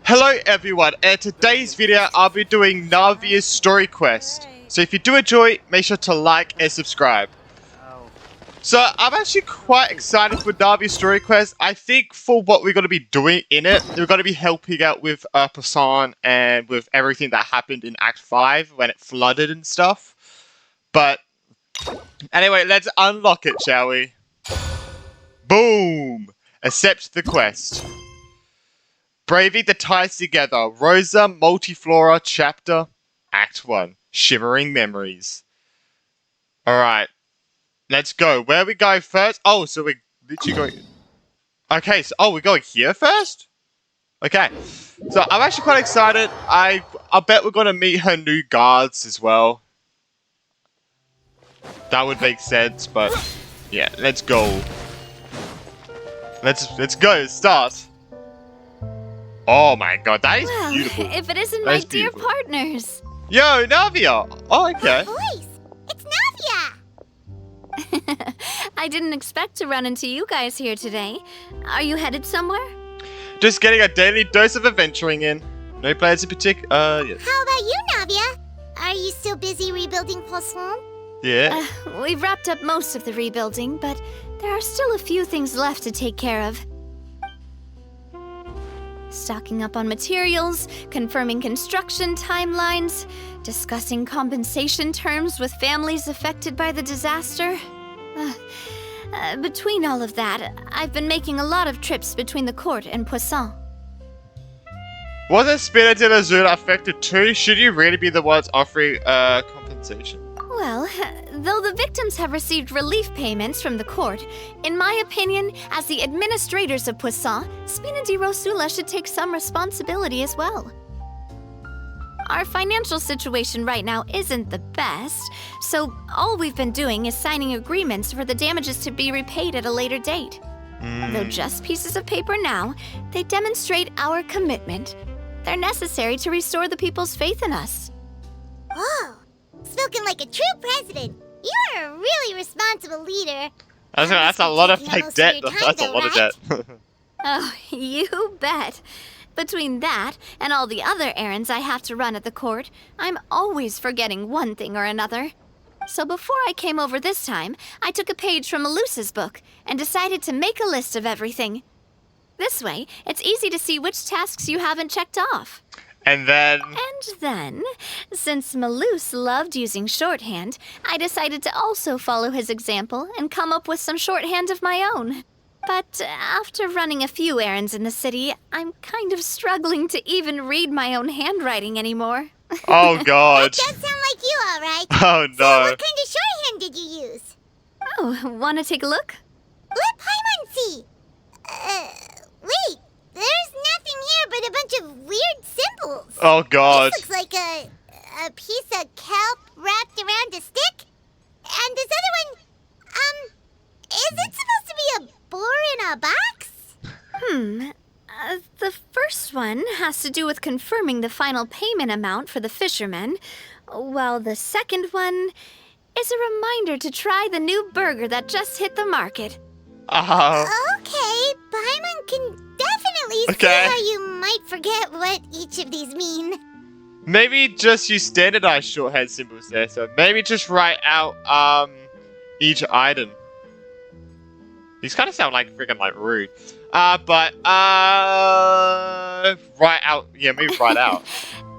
Hello everyone, and today's video I'll be doing Navia Story Quest. So if you do enjoy, make sure to like and subscribe. So I'm actually quite excited for Navia Story Quest. I think for what we're going to be doing in it, we're going to be helping out with Poisson and with everything that happened in Act 5 when it flooded and stuff. But anyway, let's unlock it, shall we? Boom! Accept the quest. Braving the Ties Together, Rosa Multiflora Chapter, Act 1, Shimmering Memories. Alright, let's go. Where we go first? Oh, so we're literally going... Okay, so, we're going here first? Okay, so I'm actually quite excited. I bet we're going to meet her new guards as well. That would make sense, but yeah, let's go. Let's go, start. Oh my god, that is beautiful. If it isn't my dear partners. Yo, Navia! Oh, okay. Voice! It's Navia! I didn't expect to run into you guys here today. Are you headed somewhere? Just getting a daily dose of adventuring in. No plans in particular, yes. How about you, Navia? Are you still busy rebuilding Poisson? Yeah. We've wrapped up most of the rebuilding, but there are still a few things left to take care of. Stocking up on materials, confirming construction timelines, discussing compensation terms with families affected by the disaster. Between all of that, I've been making a lot of trips between the court and Poisson. Wasn't Spirit de la Zone affected too? Should you really be the ones offering compensation? Well, though the victims have received relief payments from the court, in my opinion, as the administrators of Poisson, Spina di Rosula should take some responsibility as well. Our financial situation right now isn't the best, so all we've been doing is signing agreements for the damages to be repaid at a later date. Though just pieces of paper now, they demonstrate our commitment. They're necessary to restore the people's faith in us. Whoa! Spoken like a true president. You're a really responsible leader. That's a lot of fake debt. That's a lot of debt. Oh, you bet. Between that and all the other errands I have to run at the court, I'm always forgetting one thing or another. So before I came over this time, I took a page from Melusa's book and decided to make a list of everything. This way, it's easy to see which tasks you haven't checked off. And then, since Melus loved using shorthand, I decided to also follow his example and come up with some shorthand of my own. But after running a few errands in the city, I'm kind of struggling to even read my own handwriting anymore. oh god. That does sound like you, all right. Oh no. So what kind of shorthand did you use? Oh, want to take a look? Let Paimon see. Wait. There's nothing here but a bunch of weird symbols. Oh god. This looks like a piece of kelp wrapped around a stick. And this other one, is it supposed to be a boar in a box? The first one has to do with confirming the final payment amount for the fishermen, while the second one is a reminder to try the new burger that just hit the market. Okay, Paimon can definitely see how you might forget what each of these mean. Maybe just use standardized shorthand symbols there, so maybe just write out each item. These kind of sound like freaking like rude. But write out, maybe write out.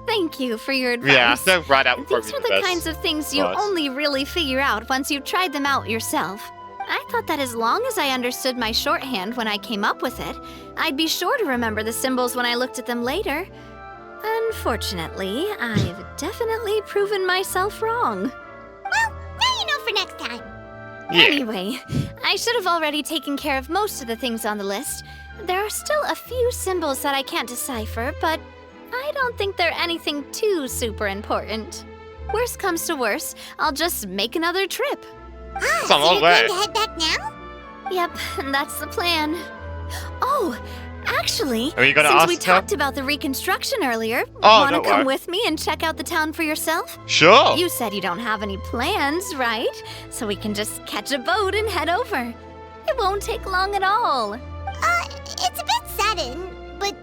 Thank you for your advice. Yeah, so write out. These are the kinds of things you only really figure out once you've tried them out yourself. I thought that as long as I understood my shorthand when I came up with it, I'd be sure to remember the symbols when I looked at them later. Unfortunately, I've definitely proven myself wrong. Well, now you know for next time. Yeah. Anyway, I should have already taken care of most of the things on the list. There are still a few symbols that I can't decipher, but I don't think they're anything too super important. Worst comes to worst, I'll just make another trip. It's a long way. You're going to head back now? Yep, that's the plan. Oh, actually, Are you gonna since ask we her? talked about the reconstruction earlier, Oh, want to don't come worry. with me and check out the town for yourself? Sure. You said you don't have any plans, right? So we can just catch a boat and head over. It won't take long at all. It's a bit sudden, but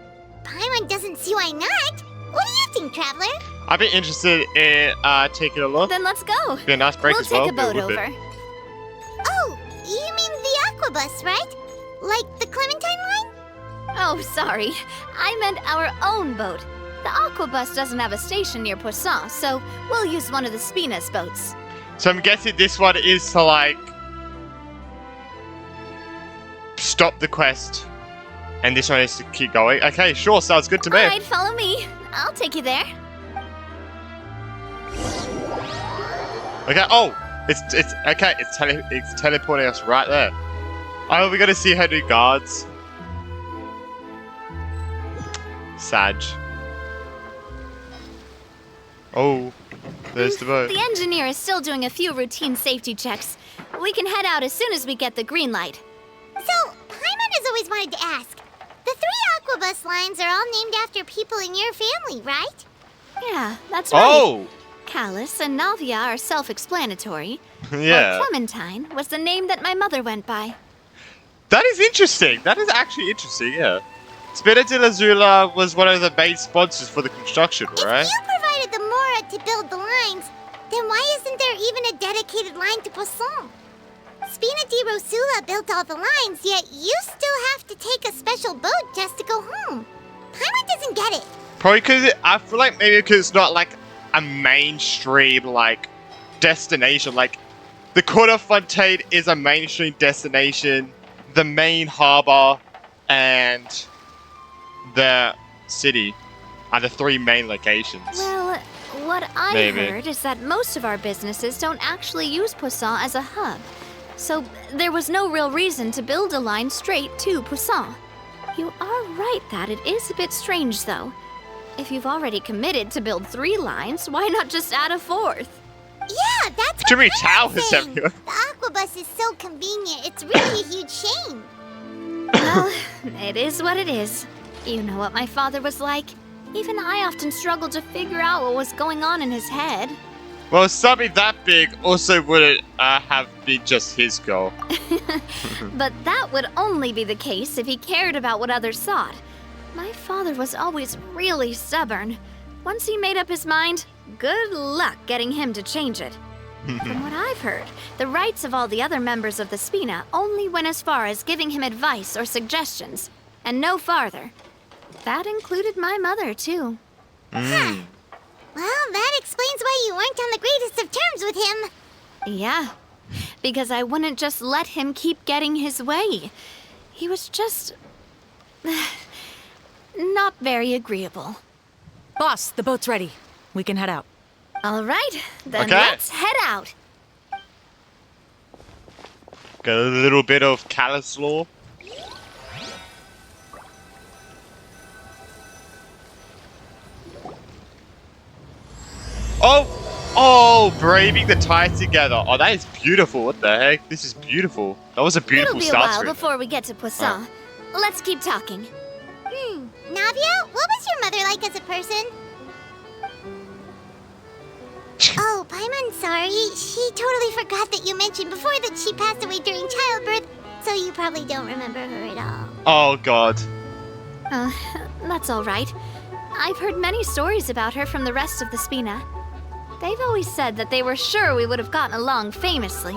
Paimon doesn't doesn't see why not. What do you think, Traveler? I'd be interested in taking a look. Then let's go. Be a nice break We'll as well. take a boat Be would be. over. Oh, you mean the Aquabus, right? Like the Clementine line? Oh, sorry. I meant our own boat. The Aquabus doesn't have a station near Poisson, so we'll use one of the Spina's boats. So I'm guessing this one is to like stop the quest, and this one is to keep going. Okay, sure, sounds good to me. Alright, follow me. I'll take you there. Okay. Oh, it's okay. It's teleporting us right there. Oh, we got to see her do guards. Sag. Oh, there's the boat. The engineer is still doing a few routine safety checks. We can head out as soon as we get the green light. So, Paimon has always wanted to ask. The 3 Aquabus lines are all named after people in your family, right? Yeah, that's right. Oh, Callus and Navia are self-explanatory. yeah. While Clementine was the name that my mother went by. That is interesting. That is actually interesting. Yeah. Spina di Lazula was one of the main sponsors for the construction, right? If you provided the Mora to build the lines, then why isn't there even a dedicated line to Poisson? Spina di Rosula built all the lines, yet you still have to take a special boat just to go home. Paimon doesn't get it. Probably because I feel like maybe because it's not like a mainstream like destination. Like the Court of Fontaine is a mainstream destination. The main harbor and the city are the 3 main locations. Well, what I Maybe. heard is that most of our businesses don't actually use Poisson as a hub. So there was no real reason to build a line straight to Poisson. You are right that it is a bit strange, though. If you've already committed to build 3 lines, why not just add a 4th? Yeah, that's Too what many Paimon's towers saying. everywhere. The Aquabus is so convenient, it's really a huge shame. Well, it is what it is. You know what my father was like. Even I often struggled to figure out what was going on in his head. Well, something that big also wouldn't have been just his goal. But that would only be the case if he cared about what others thought. My father was always really stubborn. Once he made up his mind, good luck getting him to change it. From what I've heard, the rights of all the other members of the Spina only went as far as giving him advice or suggestions, and no farther. That included my mother, too. Mm. Well, that explains why you weren't on the greatest of terms with him. Yeah, because I wouldn't just let him keep getting his way. He was just... not very agreeable. Boss, the boat's ready. We can head out. All right, then Okay. let's head out. Got a little bit of Callus lore. Oh, braving the tides together. Oh, that is beautiful. What the heck? This is beautiful. That was a beautiful It'll be a start while to it. before we get to Poisson. Let's keep talking. Navia, what was your mother like as a person? Oh, Paimon, sorry. She totally forgot that you mentioned before that she passed away during childbirth, so you probably don't remember her at all. Oh, God. That's all right. I've heard many stories about her from the rest of the Spina. They've always said that they were sure we would have gotten along famously.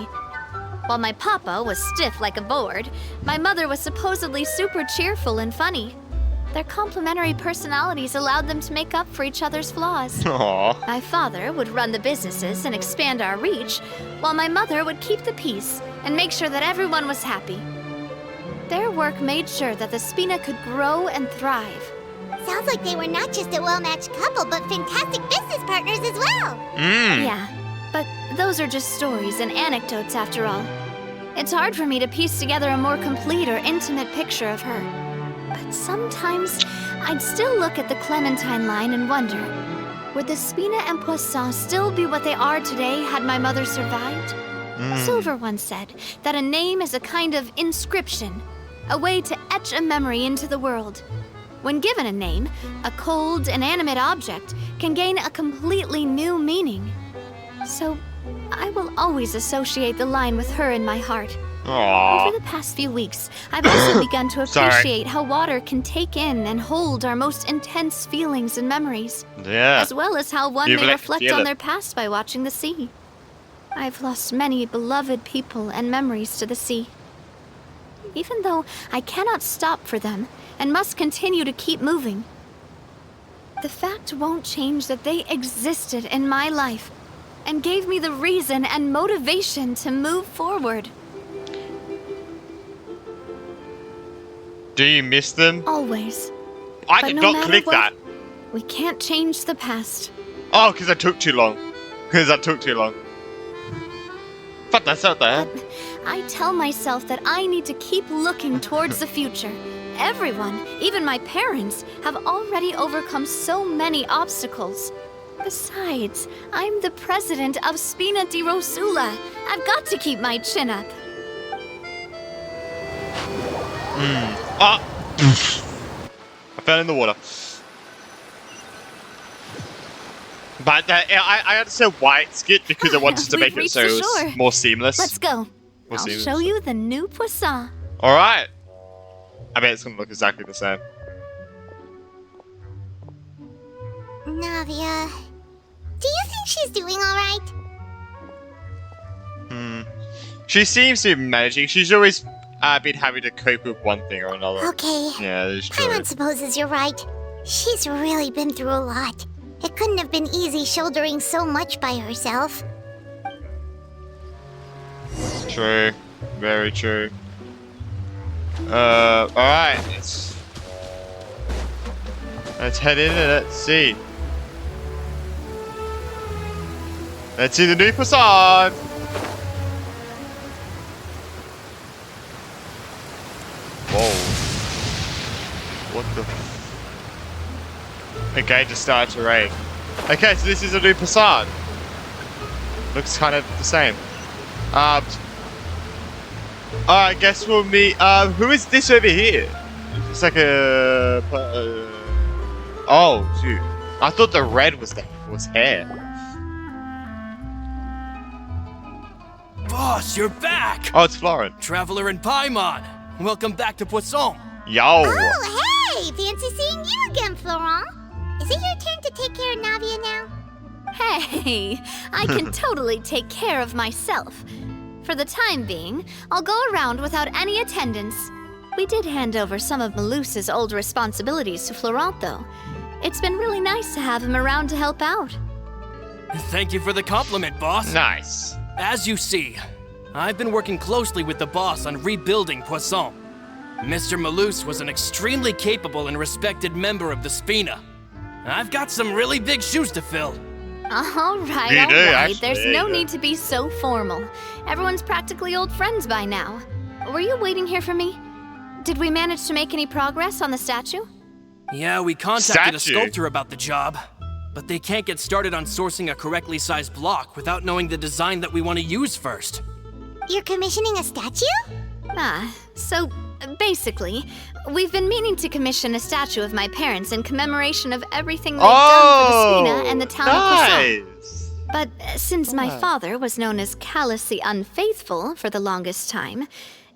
While my papa was stiff like a board, my mother was supposedly super cheerful and funny. Their complementary personalities allowed them to make up for each other's flaws. Aww. My father would run the businesses and expand our reach, while my mother would keep the peace and make sure that everyone was happy. Their work made sure that the Spina could grow and thrive. Sounds like they were not just a well-matched couple, but fantastic business partners as well. Mm. Yeah, but those are just stories and anecdotes after all. It's hard for me to piece together a more complete or intimate picture of her. But sometimes I'd still look at the Clementine line and wonder, would the Spina and Poisson still be what they are today had my mother survived? Silver once said that a name is a kind of inscription, a way to etch a memory into the world. When given a name, a cold, inanimate object can gain a completely new meaning. So, I will always associate the line with her in my heart. Aww. Over the past few weeks, I've also begun to Sorry. appreciate how water can take in and hold our most intense feelings and memories, Yeah. as well as how one You may really can reflect feel on it. their past by watching the sea. I've lost many beloved people and memories to the sea. Even though I cannot stop for them and must continue to keep moving, the fact won't change that they existed in my life and gave me the reason and motivation to move forward. Do you miss them? Always. I But did no not matter click what, that. We can't change the past. Oh, because I took too long. But that's out there. But I tell myself that I need to keep looking towards the future. Everyone, even my parents, have already overcome so many obstacles. Besides, I'm the president of Spina di Rosula. I've got to keep my chin up. Ah! I fell in the water. But I understand why it skipped because it wanted to We've make it reached so the it was shore. more seamless. Let's go. More I'll seamless. show you the new poisson. Alright. I bet it's gonna look exactly the same. Navia, do you think she's doing alright? She seems to be managing. She's always been having to cope with one thing or another. Okay. Yeah, that's true. Paimon supposes you're right. She's really been through a lot. It couldn't have been easy shouldering so much by herself. True. Very true. Alright. Let's head in and let's see. Let's see the new facade. Whoa. What the? Okay, just started to rain. Okay, so this is a new facade. Looks kind of the same. I guess we'll meet. Who is this over here? It's like a. Oh, shoot. I thought the red was hair. Boss, you're back! Oh, it's Florent. Traveler and Paimon! Welcome back to Poisson! Yo! Oh, hey! Fancy seeing you again, Florent. Is it your turn to take care of Navia now? Hey, I can totally take care of myself. For the time being, I'll go around without any attendance. We did hand over some of Malus's old responsibilities to Florent, though. It's been really nice to have him around to help out. Thank you for the compliment, boss! Nice. As you see, I've been working closely with the boss on rebuilding Poisson. Mr. Malus was an extremely capable and respected member of the Spina. I've got some really big shoes to fill. All right, You all do, right. actually, There's no yeah. need to be so formal. Everyone's practically old friends by now. Were you waiting here for me? Did we manage to make any progress on the statue? Yeah, we contacted a Statue? sculptor about the job, but they can't get started on sourcing a correctly sized block without knowing the design that we want to use first. You're commissioning a statue? So basically, we've been meaning to commission a statue of my parents in commemoration of everything they've done for the Spina and the town of Poisson. nice. But since my father was known as callously unfaithful for the longest time,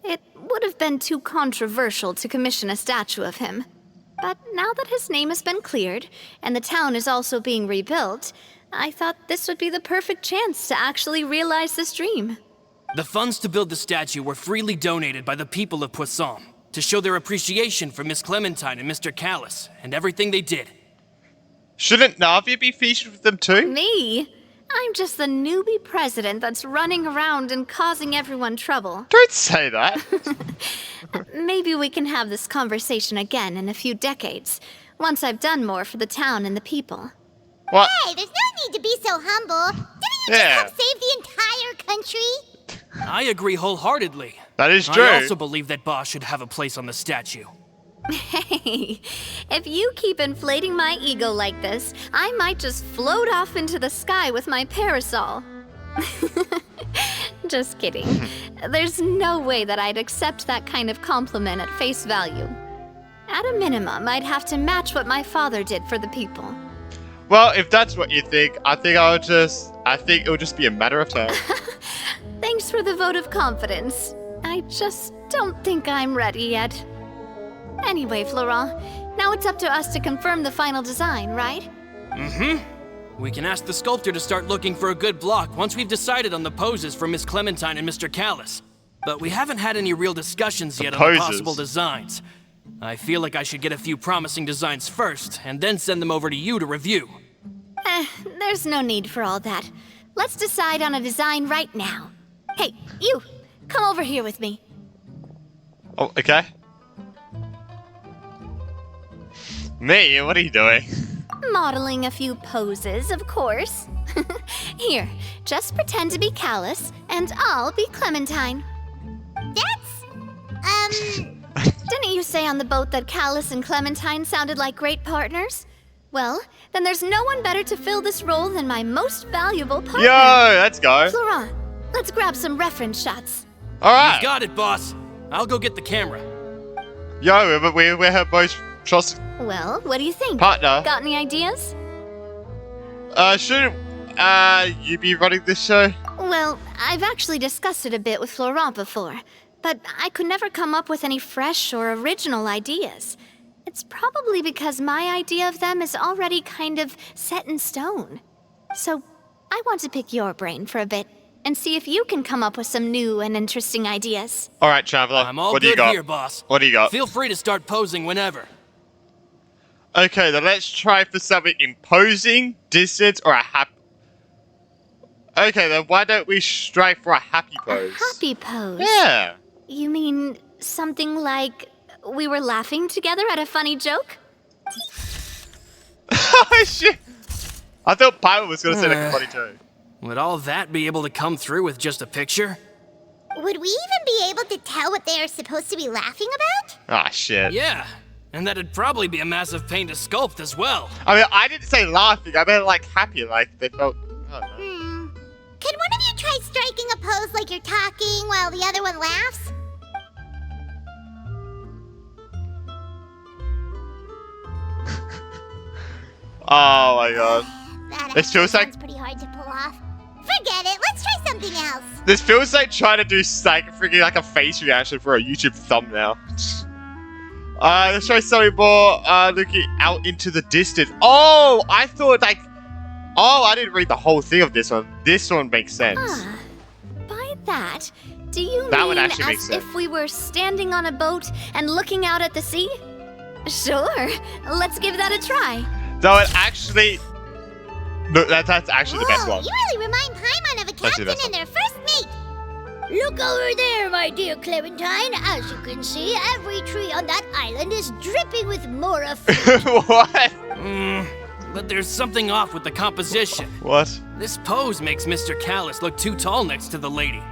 it would have been too controversial to commission a statue of him. But now that his name has been cleared, and the town is also being rebuilt, I thought this would be the perfect chance to actually realize this dream. The funds to build the statue were freely donated by the people of Poisson to show their appreciation for Miss Clementine and Mr. Callis and everything they did. Shouldn't Navia be featured with them too? Me? I'm just the newbie president that's running around and causing everyone trouble. Don't say that. Maybe we can have this conversation again in a few decades, once I've done more for the town and the people. What? Hey, there's no need to be so humble. Didn't you Yeah. just help save the entire country? I agree wholeheartedly. That is true. I also believe that Boss should have a place on the statue. Hey, if you keep inflating my ego like this, I might just float off into the sky with my parasol. Just kidding. There's no way that I'd accept that kind of compliment at face value. At a minimum, I'd have to match what my father did for the people. Well, if that's what you think, I think it will just be a matter of time. Thanks for the vote of confidence. I I just don't think I'm ready yet. Anyway, Florent, now it's up to us to confirm the final design, right? We can ask the sculptor to start looking for a good block once we've decided on the poses for Miss Clementine and Mr. Callis. But we haven't had any real discussions yet on the possible designs. I feel like I should get a few promising designs first, and then send them over to you to review. There's no need for all that. Let's decide on a design right now. Hey, you! Come over here with me. Oh, okay. Me? What are you doing? Modeling a few poses, of course. Here, just pretend to be Callis, and I'll be Clementine. Didn't you say on the boat that Callis and Clementine sounded like great partners? Well, then there's no one better to fill this role than my most valuable partner. Yo, let's go. Florent, let's grab some reference shots. Alright. Got it, boss. I'll go get the camera. Yo, we're her most trusted Well, what do you think? partner. Got any ideas? Should you be running this show? Well, I've actually discussed it a bit with Florent before, but I could never come up with any fresh or original ideas. It's probably because my idea of them is already kind of set in stone. So, I want to pick your brain for a bit and see if you can come up with some new and interesting ideas. Alright, Traveler. I'm all what do you good got? here, boss. What do you got? Feel free to start posing whenever. Okay, then let's try for something imposing, distant, or a happy. Okay, then why don't we strive for a happy pose? A happy pose? Yeah. You mean something like we were laughing together at a funny joke? Oh shit! I thought Pirate was gonna say like a funny joke. Would all that be able to come through with just a picture? Would we even be able to tell what they are supposed to be laughing about? Ah shit. Yeah, and that'd probably be a massive pain to sculpt as well. I mean, I didn't say laughing. I meant like happy, like they felt. I don't know. Can one of you try striking a pose like you're talking while the other one laughs? Oh my god. That This feels actually like- sounds pretty hard to pull off. Forget it. Let's try something else. This feels like trying to do like freaking like a face reaction for a YouTube thumbnail. Let's try something more. Looking out into the distance. Oh, I thought like. Oh, I didn't read the whole thing of this one. This one makes sense. Ah, by that, do you That one mean actually makes as sense. if we were standing on a boat and looking out at the sea? Sure, let's give that a try. That one actually. No, that's actually the best Whoa, one. You really remind Paimon of a That's the captain best and their first mate. Look over there, my dear Clementine. As you can see, every tree on that island is dripping with mora fruit. What? But there's something off with the composition. What? This pose makes Mr. Callis look too tall next to the lady.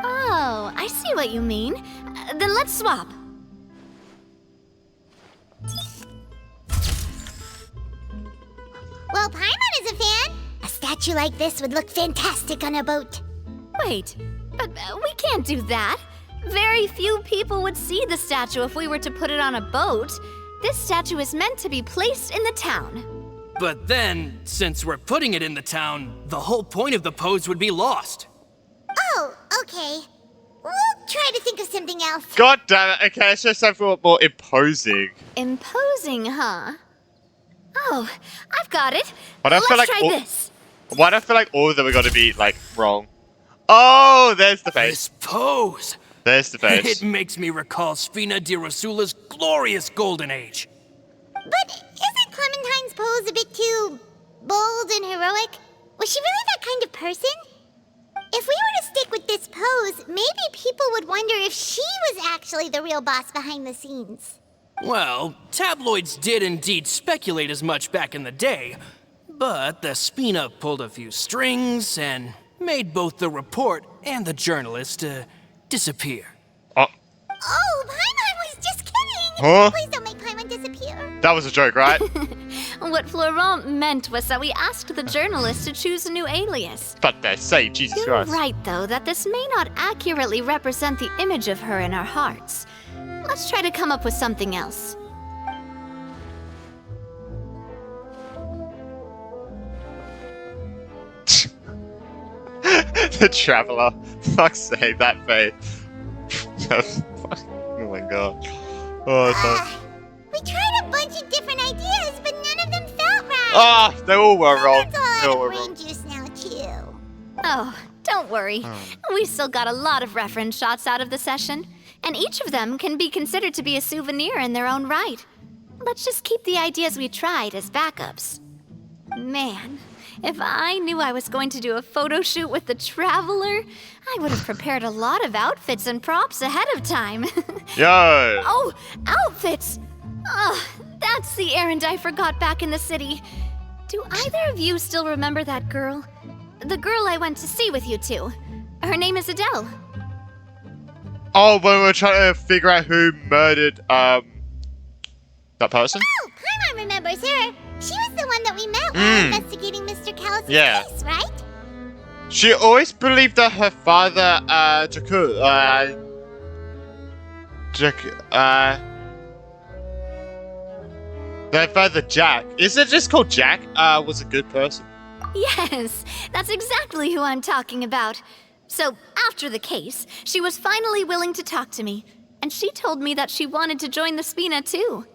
Oh, I see what you mean. Then let's swap. Well, Paimon is a fan. A statue like this would look fantastic on a boat. Wait, but we can't do that. Very few people would see the statue if we were to put it on a boat. This statue is meant to be placed in the town. But then, since we're putting it in the town, the whole point of the pose would be lost. Oh, okay. We'll try to think of something else. God damn it. Okay, let's just something more imposing. Imposing, huh? Oh, I've got it. But I Let's feel like try all- this. Why do I feel like all of them are gonna be like wrong? Oh, there's the face. This pose! There's the It face. makes me recall Sfina di Rosula's glorious golden age. But isn't Clementine's pose a bit too bold and heroic? Was she really that kind of person? If we were to stick with this pose, maybe people would wonder if she was actually the real boss behind the scenes. Well, tabloids did indeed speculate as much back in the day, but the Spina pulled a few strings and made both the report and the journalist disappear. Oh, Oh, Paimon was just kidding! Huh? Please don't make Paimon disappear. that was a joke, right? What Florent meant was that we asked the journalist to choose a new alias. But they say, Jesus You're Christ. right, though, that this may not accurately represent the image of her in our hearts. Let's try to come up with something else. The Traveler. Fuck's sake, that face. Oh my god. Oh, We tried a bunch of different ideas, but none of them felt right. Ah, they all were So wrong. that's all They all out were of wrong. brain juice now, too. Oh, don't worry. We still got a lot of reference shots out of the session, and each of them can be considered to be a souvenir in their own right. Let's just keep the ideas we tried as backups. Man, if I knew I was going to do a photo shoot with the Traveler, I would have prepared a lot of outfits and props ahead of time. Yo! Oh, outfits! Oh, that's the errand I forgot back in the city. Do either of you still remember that girl? The girl I went to see with you two. Her name is Adele. Oh, when we're trying to figure out who murdered, that person? Oh, Paimon remembers her. She was the one that we met while investigating Mr. Callis' Yeah. case, right? She always believed that her father, their father Jack, is it just called Jack, was a good person? Yes, that's exactly who I'm talking about. So, after the case, she was finally willing to talk to me, and she told me that she wanted to join the Spina too.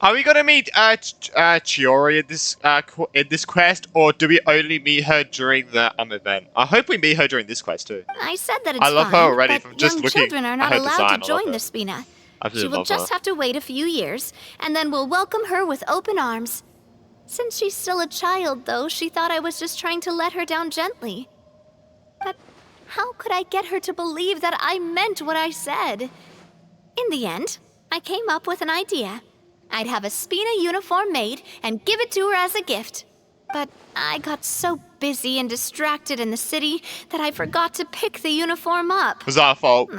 Are we gonna meet, Chiori in this quest, or do we only meet her during the, event? I hope we meet her during this quest too. I said that it's I love her fine, already but from just young looking children are at not her allowed design. I to love join her. the Spina. I really She will love just her. have to wait a few years, and then we'll welcome her with open arms. Since she's still a child, though, she thought I was just trying to let her down gently. But how could I get her to believe that I meant what I said? In the end, I came up with an idea. I'd have a Spina uniform made and give it to her as a gift. But I got so busy and distracted in the city that I forgot to pick the uniform up. It was our fault.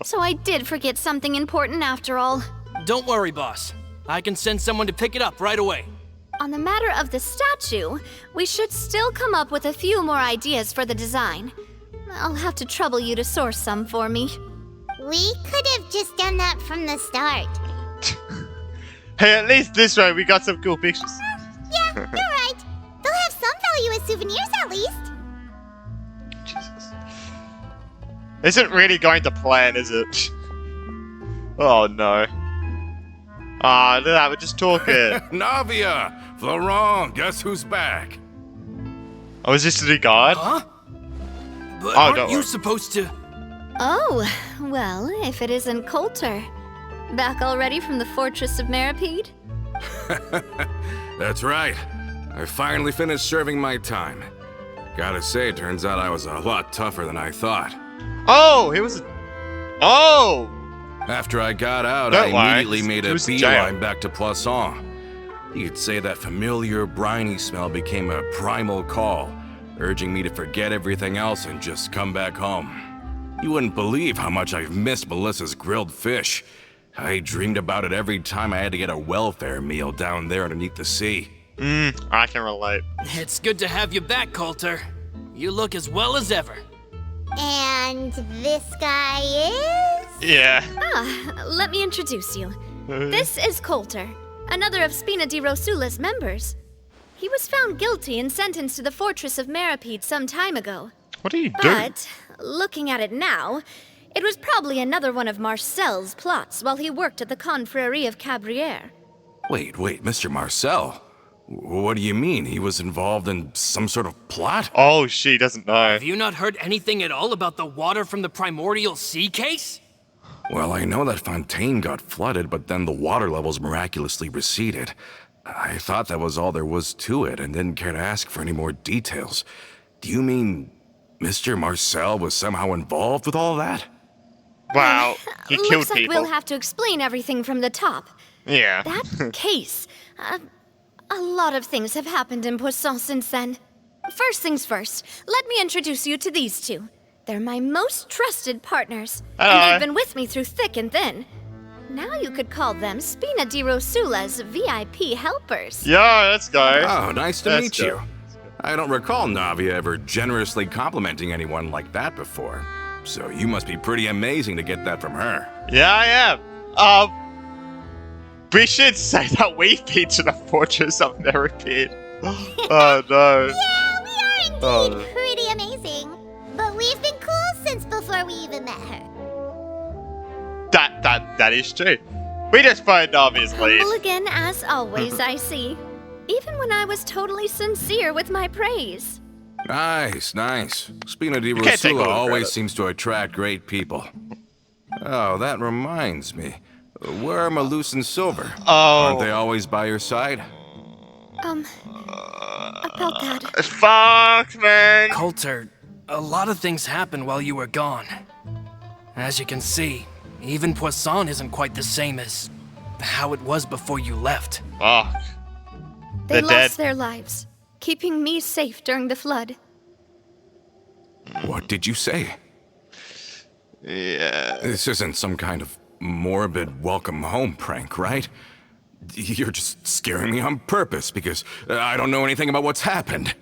So I did forget something important after all. Don't worry, boss. I can send someone to pick it up right away. On the matter of the statue, we should still come up with a few more ideas for the design. I'll have to trouble you to source some for me. We could have just done that from the start. Hey, at least this way we got some cool pictures. Yeah, you're right. They'll have some value as souvenirs at least. Jesus. Isn't really going to plan, is it? Oh no. Ah, look at that, we're just talking. Navia! Florent, guess who's back? Oh, is this the new guard? Huh? But Oh, aren't don't you worry. supposed to... Oh, well, if it isn't Coulter. Back already from the Fortress of Meripede? That's right. I finally finished serving my time. Gotta say, turns out I was a lot tougher than I thought. Oh, he was. Oh! After I got out, Don't I worry, immediately made he a was in jail. beeline back to Poisson. You could say that familiar briny smell became a primal call, urging me to forget everything else and just come back home. You wouldn't believe how much I've missed Melissa's grilled fish. I dreamed about it every time I had to get a welfare meal down there underneath the sea. I can relate. It's good to have you back, Coulter. You look as well as ever. And this guy is? Yeah. Ah, let me introduce you. This is Coulter, another of Spina di Rosula's members. He was found guilty and sentenced to the Fortress of Meripede some time ago. What are you doing? But, looking at it now, it was probably another one of Marcel's plots while he worked at the Confrérie of Cabrières. Wait, Mr. Marcel? What do you mean? He was involved in some sort of plot? Oh, she doesn't know. Have you not heard anything at all about the water from the primordial sea case? Well, I know that Fontaine got flooded, but then the water levels miraculously receded. I thought that was all there was to it and didn't care to ask for any more details. Do you mean Mr. Marcel was somehow involved with all that? Wow, he killed Looks like people. we'll have to explain everything from the top. Yeah. That case, a lot of things have happened in Poisson since then. First things first, let me introduce you to these two. They're my most trusted partners, Hello. and they've been with me through thick and thin. Now you could call them Spina di Rosula's VIP helpers. Yeah, let's go. Oh, nice to Let's meet go. you. I don't recall Navia ever generously complimenting anyone like that before. So you must be pretty amazing to get that from her. Yeah, I am. We should say that we've been to the Fortress of Meripede. Oh no. Yeah, we are indeed Oh. pretty amazing. That is true. We just find Navia's lead. Humble again, as always, I see. Even when I was totally sincere with my praise. Nice, nice. Spina di can't take all Rosula the always credit. seems to attract great people. Oh, that reminds me. Where are Malus and Silver? Oh. Aren't they always by your side? About that. Fuck, man. Coulter, a lot of things happened while you were gone. As you can see, even Poisson isn't quite the same as how it was before you left. Fuck. They They're lost dead. their lives, keeping me safe during the flood. What did you say? Yeah. This isn't some kind of morbid welcome home prank, right? You're just scaring me on purpose because I don't know anything about what's happened.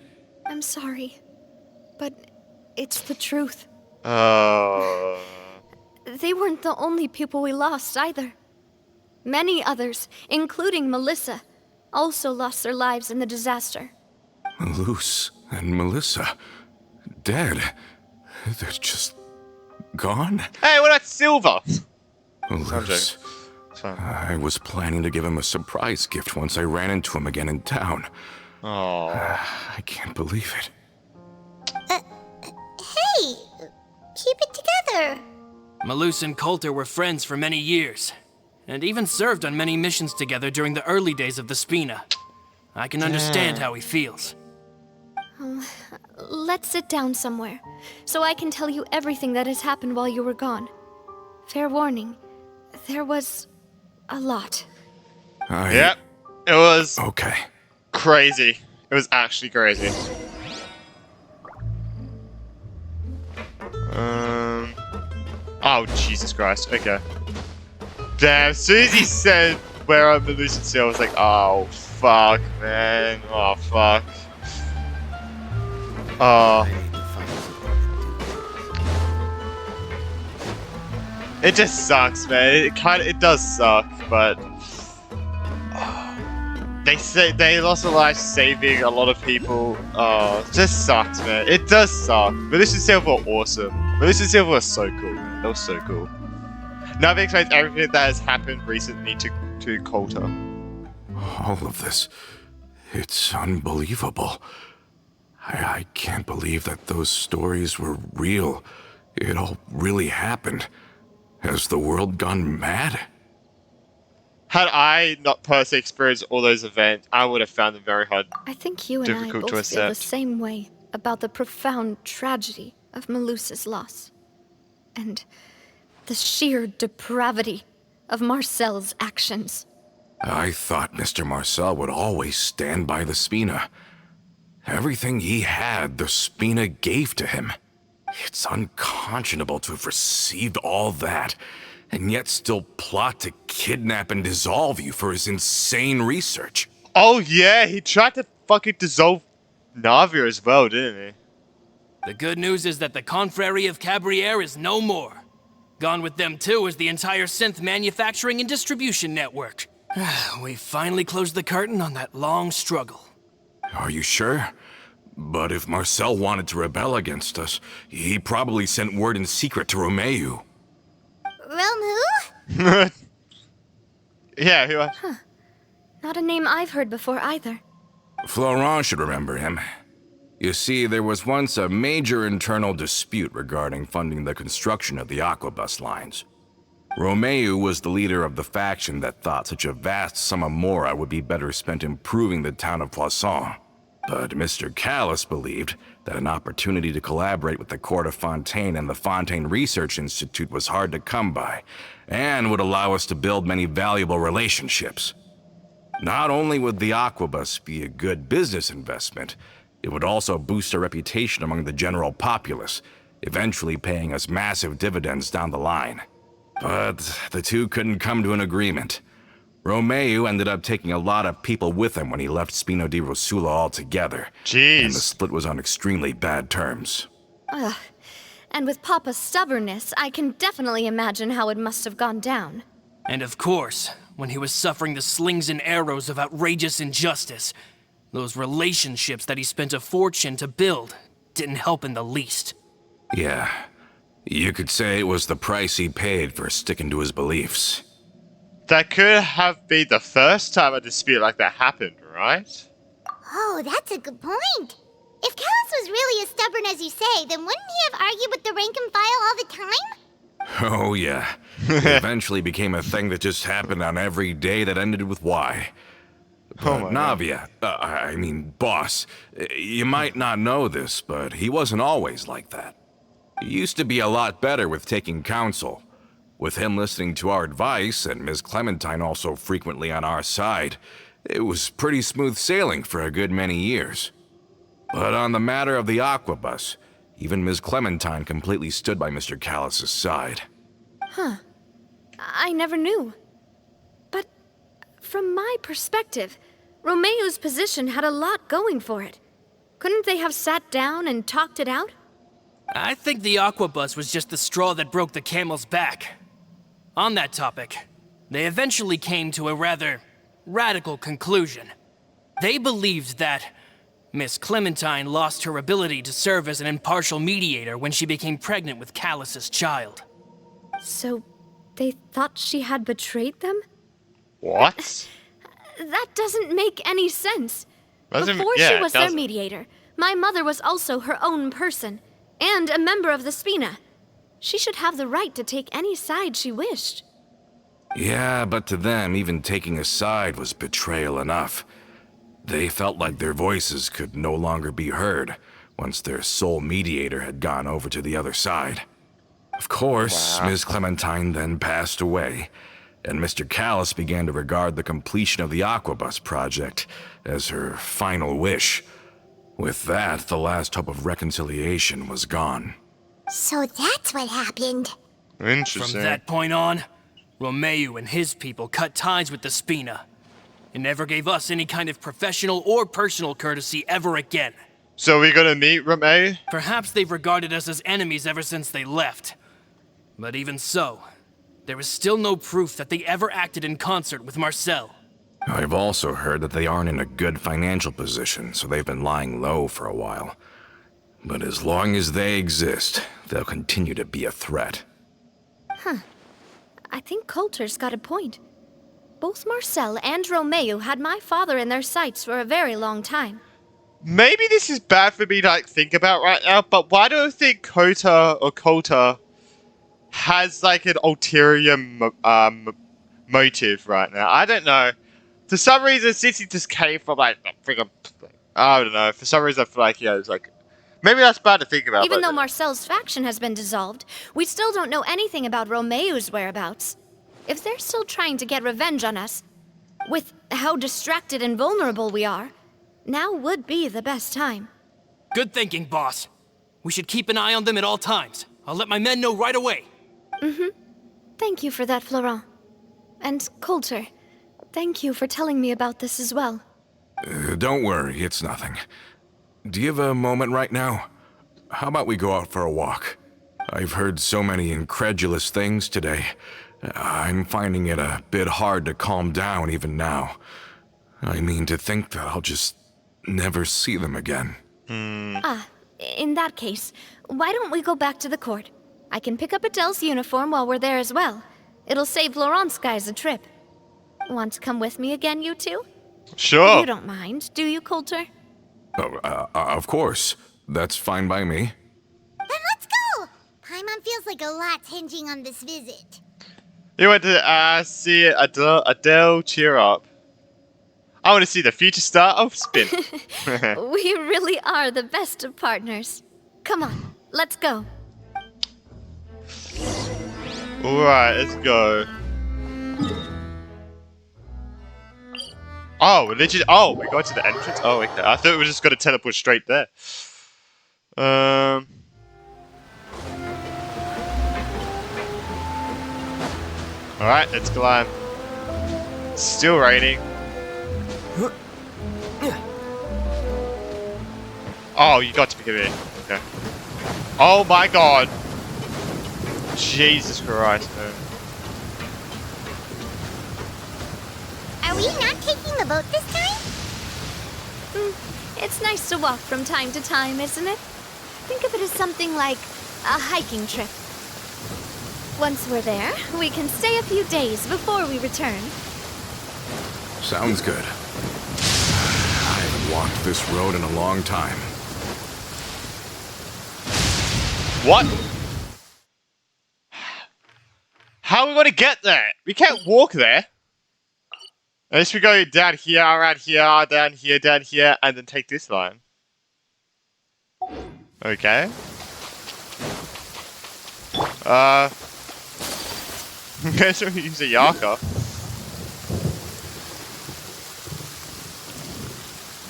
I'm sorry, but it's the truth. Oh. They weren't the only people we lost either. Many others, including Melissa, also lost their lives in the disaster. Malus and Melissa, dead. They're just gone? Hey, what about Silver? Malus. It's fine. I was planning to give him a surprise gift once I ran into him again in town. Oh. I can't believe it. Hey, keep it together. Malus and Coulter were friends for many years, and even served on many missions together during the early days of the Spina. I can understand how he feels. Let's sit down somewhere, so I can tell you everything that has happened while you were gone. Fair warning, there was a lot. Yep. It was Okay. crazy. It was actually crazy. Oh, Jesus Christ. Okay. Damn, as soon as he said where are Malus and Silver, I was like, oh, fuck, man. Oh, fuck. Oh. It just sucks, man. It does suck, but they lost a life saving a lot of people. Oh, it just sucks, man. It does suck. Malus and Silver were awesome. Malus and Silver were so cool. They were so cool. Navia explains everything that has happened recently to Coulter. All of this. It's unbelievable. I can't believe that those stories were real. It all really happened. Has the world gone mad? Had I not personally experienced all those events, I would have found them very hard. I think you and I Difficult both to feel the accept. same way about the profound tragedy of Melus's loss. And the sheer depravity of Marcel's actions. I thought Mr. Marcel would always stand by the Spina. Everything he had, the Spina gave to him. It's unconscionable to have received all that, and yet still plot to kidnap and dissolve you for his insane research. Oh yeah, he tried to fucking dissolve Navia as well, didn't he? The good news is that the Confrérie of Cabriere is no more. Gone with them too is the entire synth manufacturing and distribution network. We finally closed the curtain on that long struggle. Are you sure? But if Marcel wanted to rebel against us, he probably sent word in secret to Romeu. Realm who? Yeah, who? Not a name I've heard before either. Florent should remember him. You see, there was once a major internal dispute regarding funding the construction of the Aquabus lines. Romeu was the leader of the faction that thought such a vast sum of mora would be better spent improving the town of Poisson. But Mr. Callis believed that an opportunity to collaborate with the Court of Fontaine and the Fontaine Research Institute was hard to come by, and would allow us to build many valuable relationships. Not only would the Aquabus be a good business investment, it would also boost our reputation among the general populace, eventually paying us massive dividends down the line. But the two couldn't come to an agreement. Romeu ended up taking a lot of people with him when he left Spina di Rosula altogether. Jeez. And the split was on extremely bad terms. Ugh. And with Papa's stubbornness, I can definitely imagine how it must have gone down. And of course, when he was suffering the slings and arrows of outrageous injustice, those relationships that he spent a fortune to build didn't help in the least. Yeah, you could say it was the price he paid for sticking to his beliefs. That could have been the first time a dispute like that happened, right? Oh, that's a good point. If Callus was really as stubborn as you say, then wouldn't he have argued with the rank and file all the time? Oh, yeah. It eventually became a thing that just happened on every day that ended with Y. Oh my God. Navia, boss, you might not know this, but he wasn't always like that. He used to be a lot better with taking counsel. With him listening to our advice, and Ms. Clementine also frequently on our side, it was pretty smooth sailing for a good many years. But on the matter of the Aquabus, even Ms. Clementine completely stood by Mr. Callus's side. Huh. I never knew. But from my perspective, Romeo's position had a lot going for it. Couldn't they have sat down and talked it out? I think the Aquabus was just the straw that broke the camel's back. On that topic, they eventually came to a rather radical conclusion. They believed that Miss Clementine lost her ability to serve as an impartial mediator when she became pregnant with Callus's child. So, they thought she had betrayed them? What? That doesn't make any sense. Doesn't- Before yeah, she it was their doesn't. mediator, my mother was also her own person, and a member of the Spina. She should have the right to take any side she wished. Yeah, but to them, even taking a side was betrayal enough. They felt like their voices could no longer be heard once their sole mediator had gone over to the other side. Of course, Wow. Ms. Clementine then passed away, and Mr. Callus began to regard the completion of the Aquabus project as her final wish. With that, the last hope of reconciliation was gone. So that's what happened. Interesting. From that point on, Romeo and his people cut ties with the Spina. It never gave us any kind of professional or personal courtesy ever again. So we're gonna meet Romeo? Perhaps they've regarded us as enemies ever since they left. But even so, there is still no proof that they ever acted in concert with Marcel. I've also heard that they aren't in a good financial position, so they've been lying low for a while. But as long as they exist, they'll continue to be a threat. I think Coulter's got a point. Both Marcel and Romeo had my father in their sights for a very long time. Maybe this is bad for me to like, think about right now, but why do I think Coulter has like an ulterior motive right now? I don't know. For some reason, since he just came from like freaking, I don't know. For some reason, I feel like it's like maybe that's bad to think about. Even but- though Marcel's faction has been dissolved, we still don't know anything about Romeo's whereabouts. If they're still trying to get revenge on us, with how distracted and vulnerable we are, now would be the best time. Good thinking, boss. We should keep an eye on them at all times. I'll let my men know right away. Thank you for that, Florent. And Coulter, thank you for telling me about this as well. Don't worry, it's nothing. Do you have a moment right now? How about we go out for a walk? I've heard so many incredulous things today. I'm finding it a bit hard to calm down even now. I mean, to think that I'll just never see them again. In that case, why don't we go back to the court? I can pick up Adele's uniform while we're there as well. It'll save Laurent's guys a trip. Want to come with me again, you two? Sure. You don't mind, do you, Coulter? Of course. That's fine by me. Then let's go! Paimon feels like a lot's hinging on this visit. You went to see Adele cheer up. I want to see the future star of Spin. We really are the best of partners. Come on, let's go. Alright, let's go. Oh, we're literally. Oh, we got to the entrance. Oh, okay. I thought we were just gonna teleport straight there. Alright, let's climb. Still raining. Oh, you got to be kidding me. Okay. Oh my god. Jesus Christ, man. Are we not taking the boat this time? It's nice to walk from time to time, isn't it? Think of it as something like a hiking trip. Once we're there, we can stay a few days before we return. Sounds good. I haven't walked this road in a long time. What? How are we going to get there? We can't walk there. Unless we go down here, around here, down here, and then take this line. Okay. Guess we use a Yarka.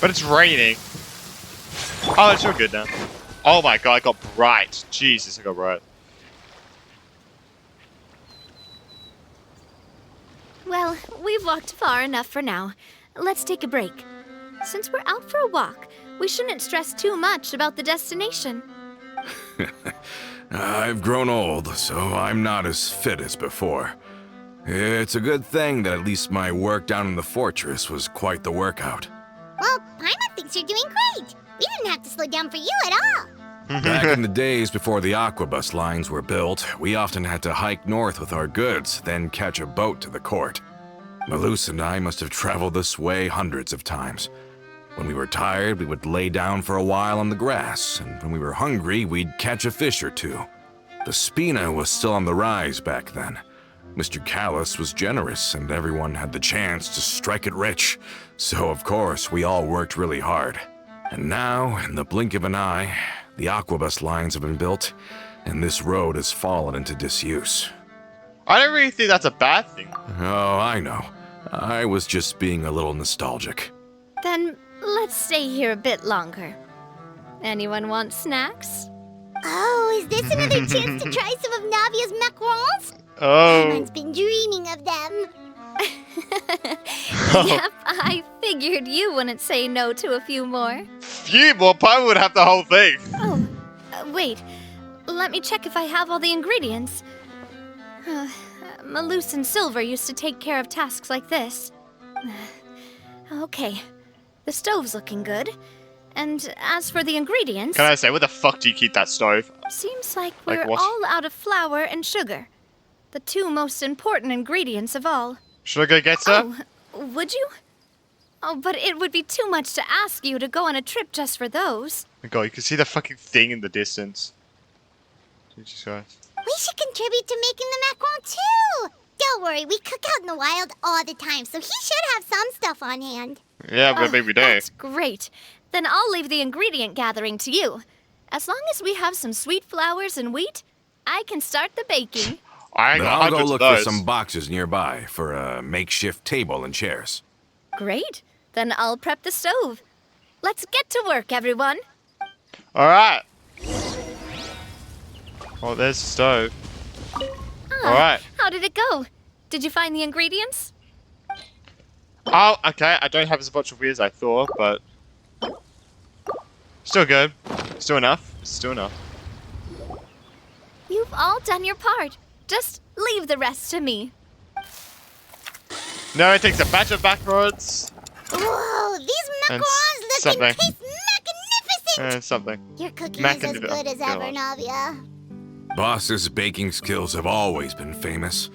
But it's raining. Oh, it's all good now. Oh my god, I got bright. Jesus, I got bright. Well, we've walked far enough for now. Let's take a break. Since we're out for a walk, we shouldn't stress too much about the destination. I've grown old, so I'm not as fit as before. It's a good thing that at least my work down in the fortress was quite the workout. Well, Paimon thinks you're doing great. We didn't have to slow down for you at all. Back in the days before the aquabus lines were built, we often had to hike north with our goods, then catch a boat to the court. Malus and I must have traveled this way hundreds of times. When we were tired, we would lay down for a while on the grass, and when we were hungry, we'd catch a fish or two. The Spina was still on the rise back then. Mr. Callus was generous, and everyone had the chance to strike it rich. So, of course, we all worked really hard. And now, in the blink of an eye, the aquabus lines have been built, and this road has fallen into disuse. I don't really think that's a bad thing. Oh, I know. I was just being a little nostalgic. Then let's stay here a bit longer. Anyone want snacks? Oh, is this another chance to try some of Navia's macarons? Oh. Paimon's been dreaming of them. Yep, I figured you wouldn't say no to a few more. Few more, Paimon would have the whole thing. Oh, wait. Let me check if I have all the ingredients. Malus and Silver used to take care of tasks like this. Okay, the stove's looking good. And as for the ingredients... Can I say, where the fuck do you keep that stove? Seems like Like we're what? all out of flour and sugar. The two most important ingredients of all. Should I go get some? Oh, would you? Oh, but it would be too much to ask you to go on a trip just for those. Oh my god, you can see the fucking thing in the distance. Jesus Christ. We should contribute to making the macaron too. Don't worry, we cook out in the wild all the time, so he should have some stuff on hand. Yeah, but maybe we don't. That's great. Then I'll leave the ingredient gathering to you. As long as we have some sweet flowers and wheat, I can start the baking. I got I'll go hundreds look of for those. some boxes nearby for a makeshift table and chairs. Great. Then I'll prep the stove. Let's get to work, everyone. Alright. Oh, there's the stove. Alright. How did it go? Did you find the ingredients? Oh, okay. I don't have as much of as I thought, but... Still good. Still enough. Still enough. You've all done your part. Just leave the rest to me. Now it takes a batch of backwards. Whoa, these And macarons look something. and taste magnificent! Something. Your cooking is as good as ever, God. Navia. Boss's baking skills have always been famous.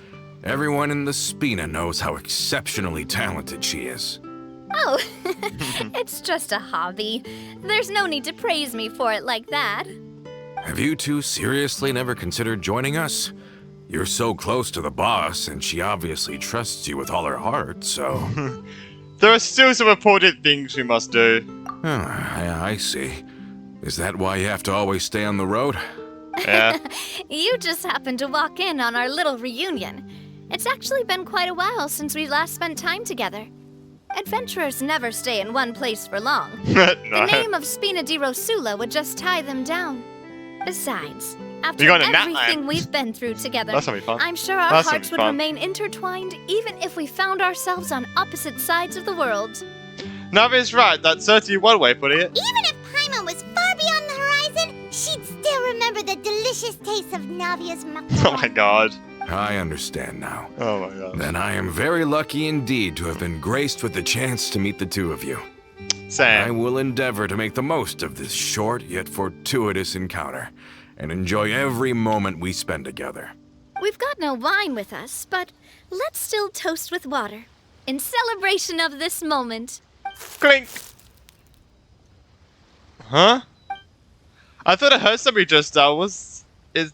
Everyone in the Spina knows how exceptionally talented she is. Oh, it's just a hobby. There's no need to praise me for it like that. Have you two seriously never considered joining us? You're so close to the boss, and she obviously trusts you with all her heart, so... There are still some important things we must do. Oh, I see. Is that why you have to always stay on the road? Yeah. You just happened to walk in on our little reunion. It's actually been quite a while since we last spent time together. Adventurers never stay in one place for long. No. The name of Spina di Rosula would just tie them down. Besides, after You're going to everything Natland. we've been through together, That's gonna be fun. I'm sure our That's gonna hearts be would fun. remain intertwined even if we found ourselves on opposite sides of the world. Navia's right. That's certainly one way of putting it. Even if Paimon was far beyond the horizon, she'd still remember the delicious taste of Navia's macaron. Oh my god. I understand now. Oh my god. Then I am very lucky indeed to have been graced with the chance to meet the two of you. I Sam. will endeavor to make the most of this short yet fortuitous encounter, and enjoy every moment we spend together. We've got no wine with us, but let's still toast with water. In celebration of this moment. Clink. Huh? I thought I heard somebody just is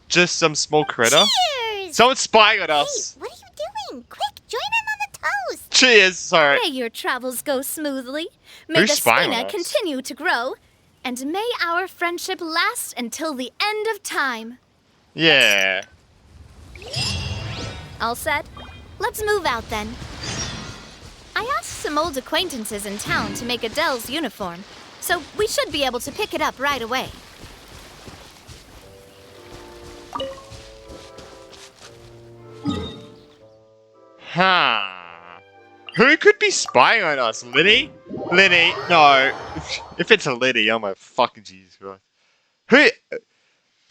just some small critter. Cheers! Someone's spying on Hey, us. what are you doing? Quick, join in on the toast! Cheers. Sorry. May your travels go smoothly. May Who's the spying Spina on us? continue to grow. And may our friendship last until the end of time. Yeah. All set? Let's move out then. I asked some old acquaintances in town to make Adele's uniform, so we should be able to pick it up right away. Huh. Who could be spying on us? Linny? Linny? No. If it's a Linny, oh my fucking Jesus Christ. Who?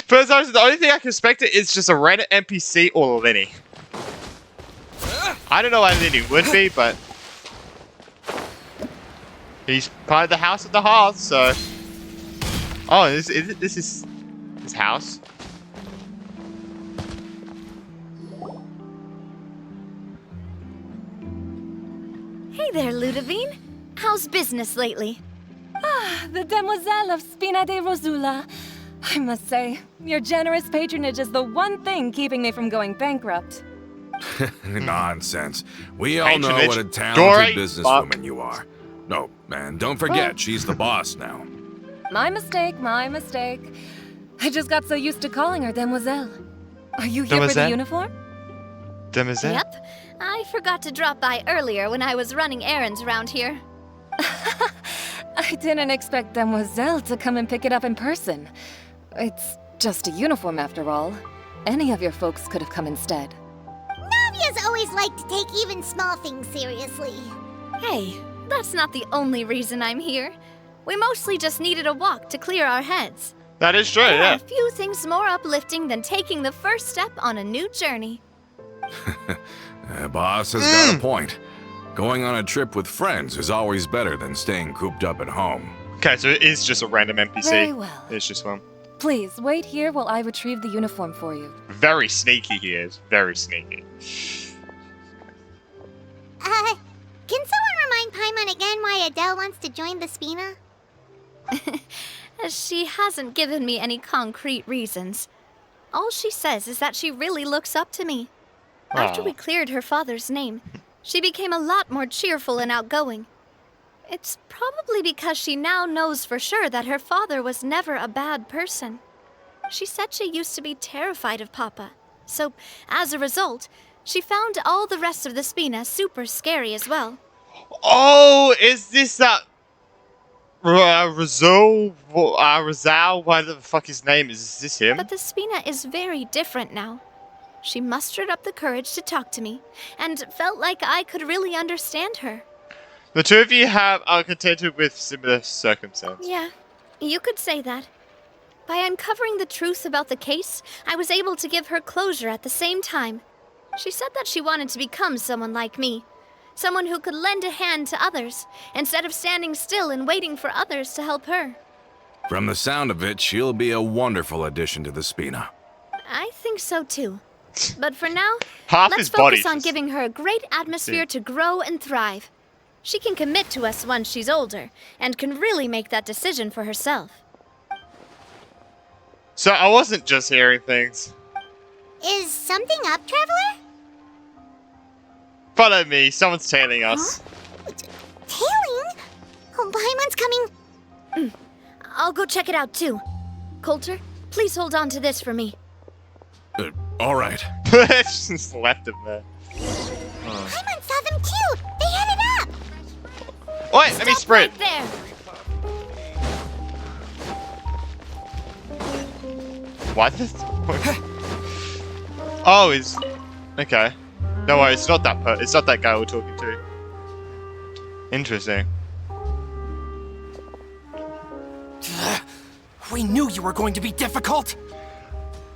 First, the only thing I can expect it is just a random NPC or Linny. I don't know why Linny would be, but he's part of the House of the Hearth, so. Oh, this is his house. Hey there, Ludovine. How's business lately? The Demoiselle of Spina de Rosula. I must say, your generous patronage is the one thing keeping me from going bankrupt. Nonsense. We all know Patronage. what a Dory, talented businesswoman you are. No, man, don't forget, she's the boss now. My mistake, my mistake. I just got so used to calling her Demoiselle. Are you here for the Demoiselle? uniform? Demoiselle? Yep. I forgot to drop by earlier when I was running errands around here. I didn't expect Demoiselle to come and pick it up in person. It's just a uniform after all. Any of your folks could have come instead. Navia's always liked to take even small things seriously. Hey, that's not the only reason I'm here. We mostly just needed a walk to clear our heads. That is true, There are yeah. a few things more uplifting than taking the first step on a new journey. Boss has got a point. Going on a trip with friends is always better than staying cooped up at home. Okay, so it is just a random NPC. Very well. It's just one. Please, wait here while I retrieve the uniform for you. Very sneaky he is. Very sneaky. Can someone remind Paimon again why Adele wants to join the Spina? She hasn't given me any concrete reasons. All she says is that she really looks up to me. After Aw. we cleared her father's name, she became a lot more cheerful and outgoing. It's probably because she now knows for sure that her father was never a bad person. She said she used to be terrified of Papa, so as a result, she found all the rest of the Spina super scary as well. Oh, is this that Rizal, whatever the fuck his name is? Is this him? But the Spina is very different now. She mustered up the courage to talk to me, and felt like I could really understand her. The two of you are contented with similar circumstances. Yeah, you could say that. By uncovering the truth about the case, I was able to give her closure at the same time. She said that she wanted to become someone like me. Someone who could lend a hand to others, instead of standing still and waiting for others to help her. From the sound of it, she'll be a wonderful addition to the Spina. I think so too. But for now, Half let's his body focus on just- giving her a great atmosphere to grow and thrive. She can commit to us once she's older, and can really make that decision for herself. So I wasn't just hearing things. Is something up, Traveler? Follow me, someone's tailing us. Tailing? Oh, Paimon's coming. I'll go check it out too. Coulter, please hold on to this for me. All right. It's just left him there. Paimon saw them too. They headed up. Wait, let me sprint. Right there. What? Oh, he's okay. No worries, it's not that it's not that guy we're talking to. Interesting. We knew you were going to be difficult.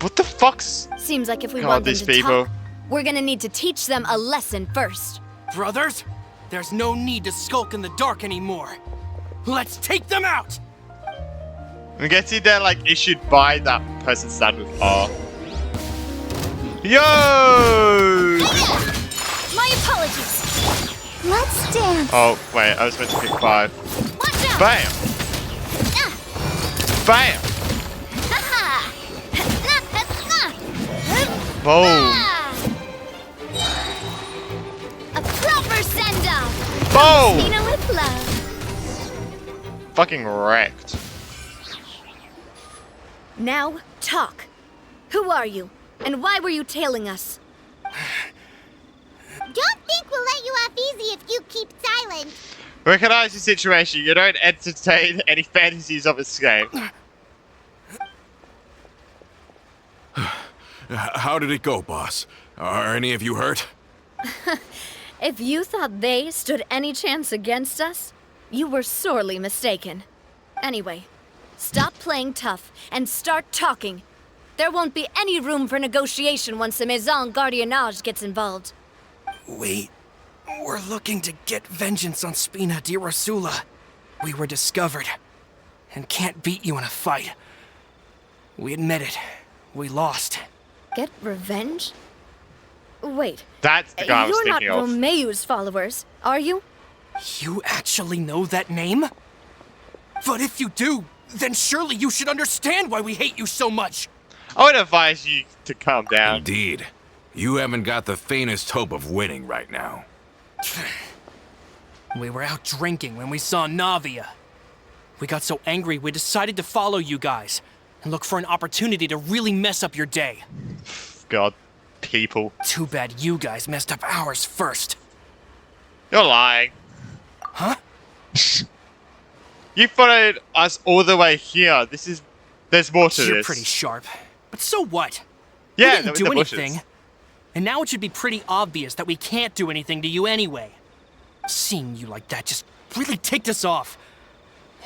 What the fuck's? Seems like if we God, want them these to people. talk, we're gonna need to teach them a lesson first. Brothers, there's no need to skulk in the dark anymore. Let's take them out! We get see they're like issued by that person started with R. Yo! My apologies. Let's dance. Oh, wait, I was meant to pick 5. Watch out. Bam! Bam! Boom! A proper send-off. Boom! Spina with love. Fucking wrecked. Now, talk. Who are you? And why were you tailing us? Don't think we'll let you off easy if you keep silent. Recognize the situation. You don't entertain any fantasies of escape. How did it go, boss? Are any of you hurt? If you thought they stood any chance against us, you were sorely mistaken. Anyway, stop playing tough and start talking. There won't be any room for negotiation once the Maison Gardiennage gets involved. We're looking to get vengeance on Spina di Rosula. We were discovered and can't beat you in a fight. We admit it. We lost. Get revenge? Wait, That's the guy I was you're not thinking of. Romeu's followers, are you? You actually know that name? But if you do, then surely you should understand why we hate you so much. I would advise you to calm down. Indeed. You haven't got the faintest hope of winning right now. We were out drinking when we saw Navia. We got so angry we decided to follow you guys and look for an opportunity to really mess up your day. God, people. Too bad you guys messed up ours first. You're lying. Huh? You followed us all the way here. There's more to You're this. pretty sharp. But so what? Yeah, we didn't do the bushes. anything. And now it should be pretty obvious that we can't do anything to you anyway. Seeing you like that just really ticked us off.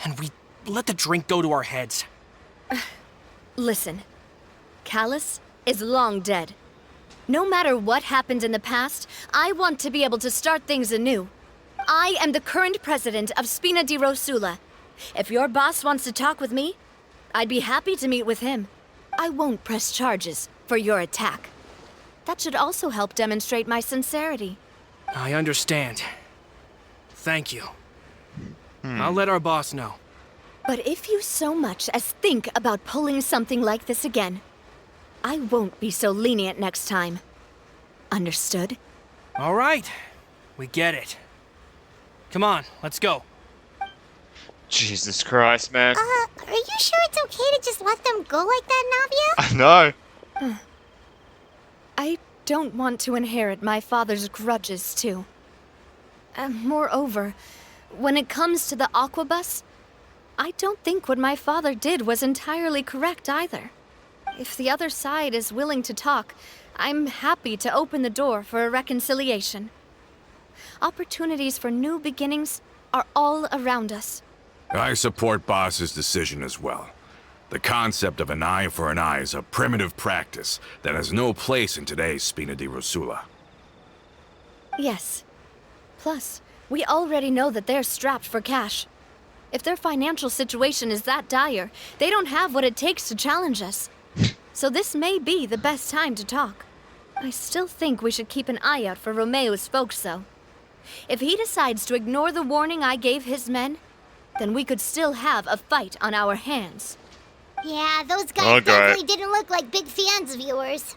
And we let the drink go to our heads. Listen, Callus is long dead. No matter what happened in the past, I want to be able to start things anew. I am the current president of Spina di Rosula. If your boss wants to talk with me, I'd be happy to meet with him. I won't press charges for your attack. That should also help demonstrate my sincerity. I understand. Thank you. I'll let our boss know. But if you so much as think about pulling something like this again, I won't be so lenient next time. Understood? All right. We get it. Come on, let's go. Jesus Christ, man. Are you sure it's okay to just let them go like that, Navia? I know. I don't want to inherit my father's grudges, too. Moreover, when it comes to the Aquabus, I don't think what my father did was entirely correct either. If the other side is willing to talk, I'm happy to open the door for a reconciliation. Opportunities for new beginnings are all around us. I support Boss's decision as well. The concept of an eye for an eye is a primitive practice that has no place in today's Spina di Rosula. Yes. Plus, we already know that they're strapped for cash. If their financial situation is that dire, they don't have what it takes to challenge us. So this may be the best time to talk. I still think we should keep an eye out for Romeu's folks, though. If he decides to ignore the warning I gave his men, then we could still have a fight on our hands. Yeah, those guys Okay. definitely didn't look like big fans of yours.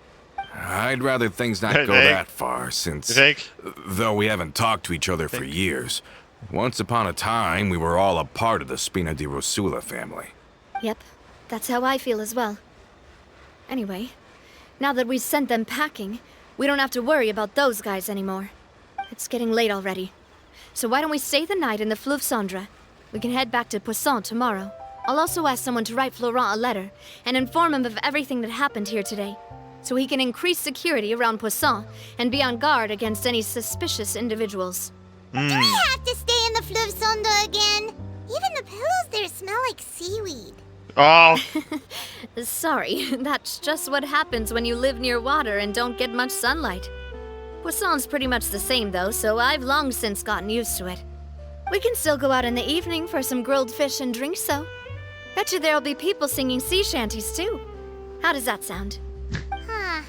I'd rather things not Hey, go hey. that far, since, You think? though we haven't talked to each other for years, once upon a time we were all a part of the Spina di Rosula family. Yep, that's how I feel as well. Anyway, now that we've sent them packing, we don't have to worry about those guys anymore. It's getting late already. So why don't we stay the night in the Fleuve Cendre? We can head back to Poisson tomorrow. I'll also ask someone to write Florent a letter and inform him of everything that happened here today, so he can increase security around Poisson and be on guard against any suspicious individuals. Do we have to stay in the Fleuve Cendre again? Even the pillows there smell like seaweed. Oh, Sorry, that's just what happens when you live near water and don't get much sunlight. Poisson's pretty much the same though, so I've long since gotten used to it. We can still go out in the evening for some grilled fish and drinks though. Bet you there'll be people singing sea shanties too. How does that sound? Huh.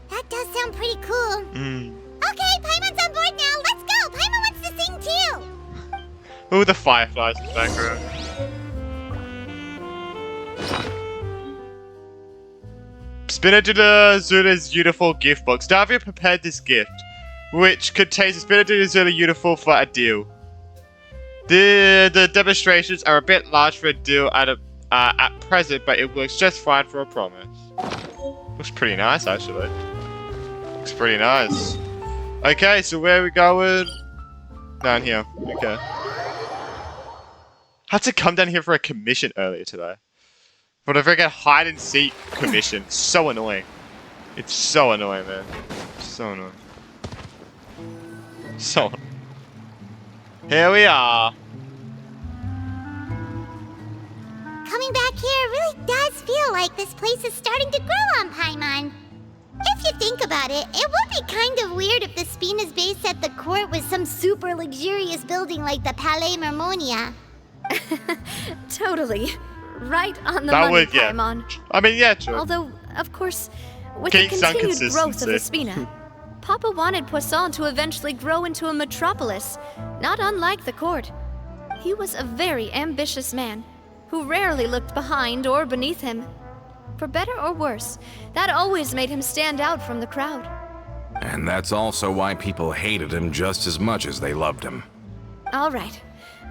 That sound pretty cool. Okay, Paimon's on board now. Let's go. Paimon wants to sing too. Ooh, the fireflies in the background. Spinner Zula's uniform gift box. Navia prepared this gift, which contains a Spinner Zula uniform for a deal. The demonstrations are a bit large for a deal at present, but it works just fine for a promise. Looks pretty nice, actually. Looks pretty nice. Okay, so where are we going? Down here. Okay. Had to come down here for a commission earlier today. For the freaking hide and seek commission. So annoying. It's so annoying, man. So annoying. So annoying. Here we are. Coming back here really does feel like this place is starting to grow on Paimon. If you think about it, it would be kind of weird if the Spina's base at the court was some super luxurious building like the Palais Mermonia. Totally. Right on the That money, would, yeah. Paimon. I mean, yeah, true. Although, of course, with Gain the some continued growth of the consistency. Spina, Papa wanted Poisson to eventually grow into a metropolis, not unlike the court. He was a very ambitious man, who rarely looked behind or beneath him. For better or worse, that always made him stand out from the crowd. And that's also why people hated him just as much as they loved him. All right.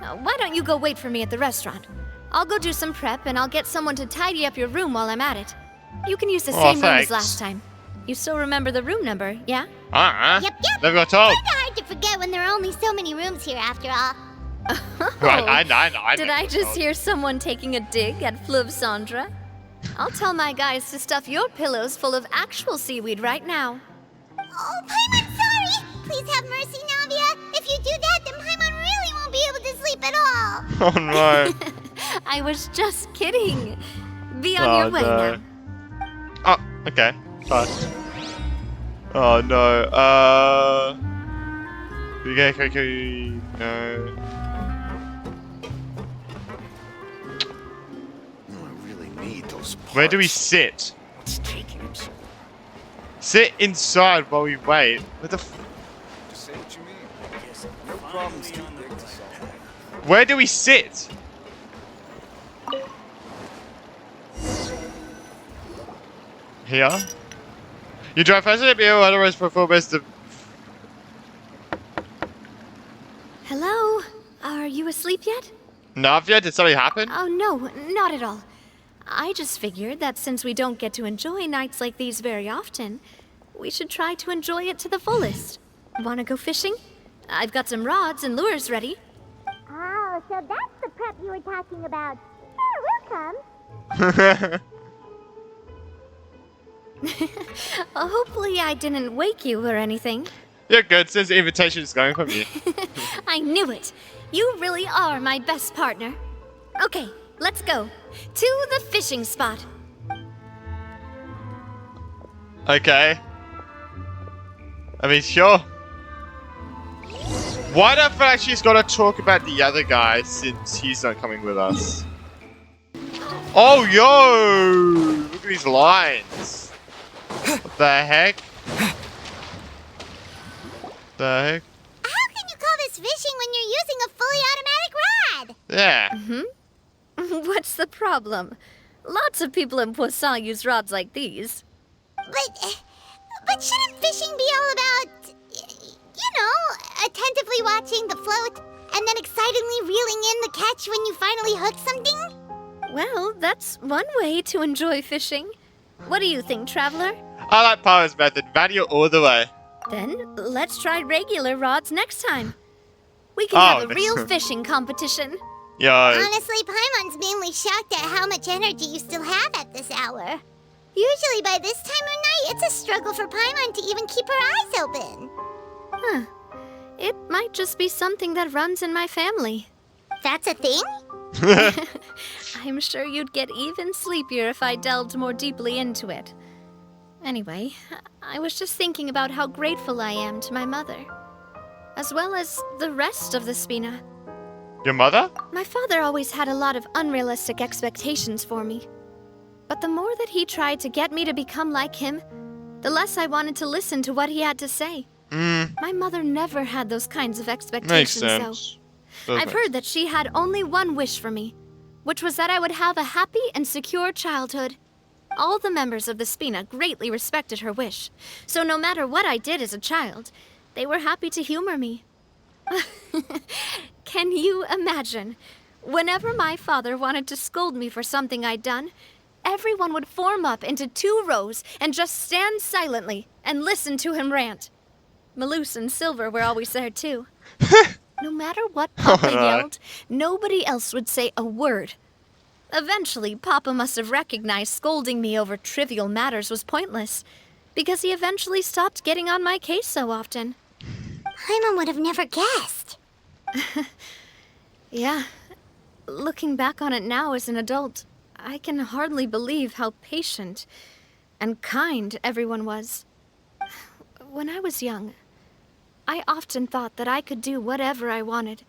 Why don't you go wait for me at the restaurant? I'll go do some prep, and I'll get someone to tidy up your room while I'm at it. You can use the same room thanks. as last time. You still remember the room number, yeah? Yep. Never got told. Kinda hard to forget when there are only so many rooms here after all. Right, I know. Did I just hear someone taking a dig at Fleuve Cendra? I'll tell my guys to stuff your pillows full of actual seaweed right now. Oh, Paimon, sorry! Please have mercy, Navia. If you do that, then Paimon really won't be able to sleep at all. Oh no. I was just kidding. Be on your way now. Oh, okay. Fine. Oh no. Okay, no. Where do we sit? What's taking him so long? Sit inside while we wait. What the f- Just say what you mean. Yes, no problem's too big to solve. Where do we sit? Here? You drive faster than me, otherwise performance the... Hello? Are you asleep yet? Navia, did something happen? Oh, no, not at all. I just figured that since we don't get to enjoy nights like these very often, we should try to enjoy it to the fullest. Wanna go fishing? I've got some rods and lures ready. Oh, so that's the prep you were talking about. Sure, we'll come. Hopefully I didn't wake you or anything. You're good, since the invitation is going from you. I knew it. You really are my best partner. Okay, let's go. To the fishing spot. Okay. I mean, sure. Why don't I actually just gotta talk about the other guy since he's not coming with us? Oh, yo! Look at these lines. What the heck? The heck? How can you call this fishing when you're using a fully automatic rod? Yeah. What's the problem? Lots of people in Poisson use rods like these. But shouldn't fishing be all about, you know, attentively watching the float and then excitedly reeling in the catch when you finally hook something? Well, that's one way to enjoy fishing. What do you think, Traveler? I like Power's method. Manual all the way. Then let's try regular rods next time. We can have a real fishing competition. Yo. Honestly, Paimon's mainly shocked at how much energy you still have at this hour. Usually by this time of night, it's a struggle for Paimon to even keep her eyes open. Huh. It might just be something that runs in my family. That's a thing? I'm sure you'd get even sleepier if I delved more deeply into it. Anyway, I was just thinking about how grateful I am to my mother, as well as the rest of the Spina. Your mother? My father always had a lot of unrealistic expectations for me. But the more that he tried to get me to become like him, the less I wanted to listen to what he had to say. My mother never had those kinds of Makes expectations, sense. so I've heard that she had only one wish for me, which was that I would have a happy and secure childhood. All the members of the Spina greatly respected her wish, so no matter what I did as a child, they were happy to humor me. Can you imagine? Whenever my father wanted to scold me for something I'd done, everyone would form up into 2 rows and just stand silently and listen to him rant. Maloose and Silver were always there too. No matter what Papa yelled, nobody else would say a word. Eventually, Papa must have recognized scolding me over trivial matters was pointless, because he eventually stopped getting on my case so often. Paimon would have never guessed. Yeah. Looking back on it now as an adult, I can hardly believe how patient and kind everyone was. When I was young, I often thought that I could do whatever I wanted,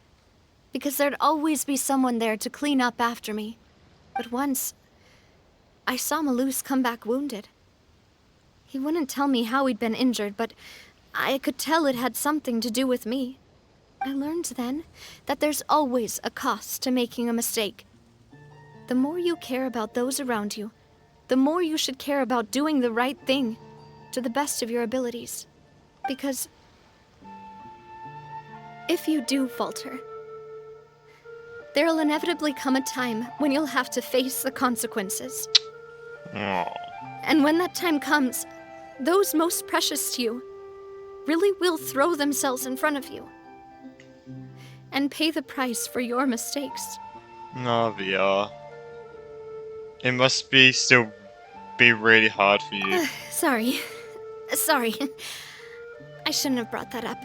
because there'd always be someone there to clean up after me. But once, I saw Maloose come back wounded. He wouldn't tell me how he'd been injured, but I could tell it had something to do with me. I learned then that there's always a cost to making a mistake. The more you care about those around you, the more you should care about doing the right thing to the best of your abilities. Because if you do falter, there'll inevitably come a time when you'll have to face the consequences. And when that time comes, those most precious to you really will throw themselves in front of you and pay the price for your mistakes. Navia. It must still be really hard for you. Sorry. I shouldn't have brought that up.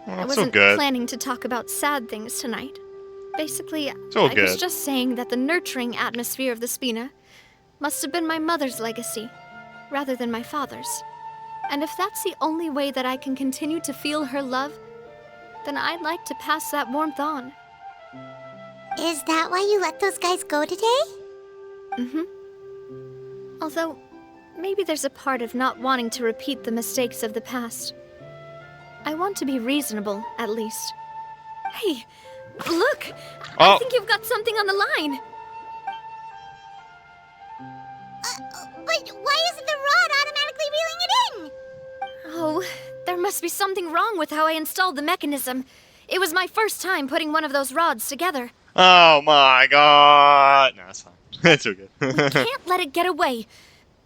Well, I it's all wasn't good. planning to talk about sad things tonight. Basically, all I was good. just saying that the nurturing atmosphere of the Spina must have been my mother's legacy, rather than my father's. And if that's the only way that I can continue to feel her love, then I'd like to pass that warmth on. Is that why you let those guys go today? Although, maybe there's a part of not wanting to repeat the mistakes of the past. I want to be reasonable, at least. Hey, look! I think you've got something on the line! But why isn't the rod automatically reeling it in? Oh, there must be something wrong with how I installed the mechanism. It was my first time putting one of those rods together. Oh my god! No, it's fine. It's all good. We can't let it get away.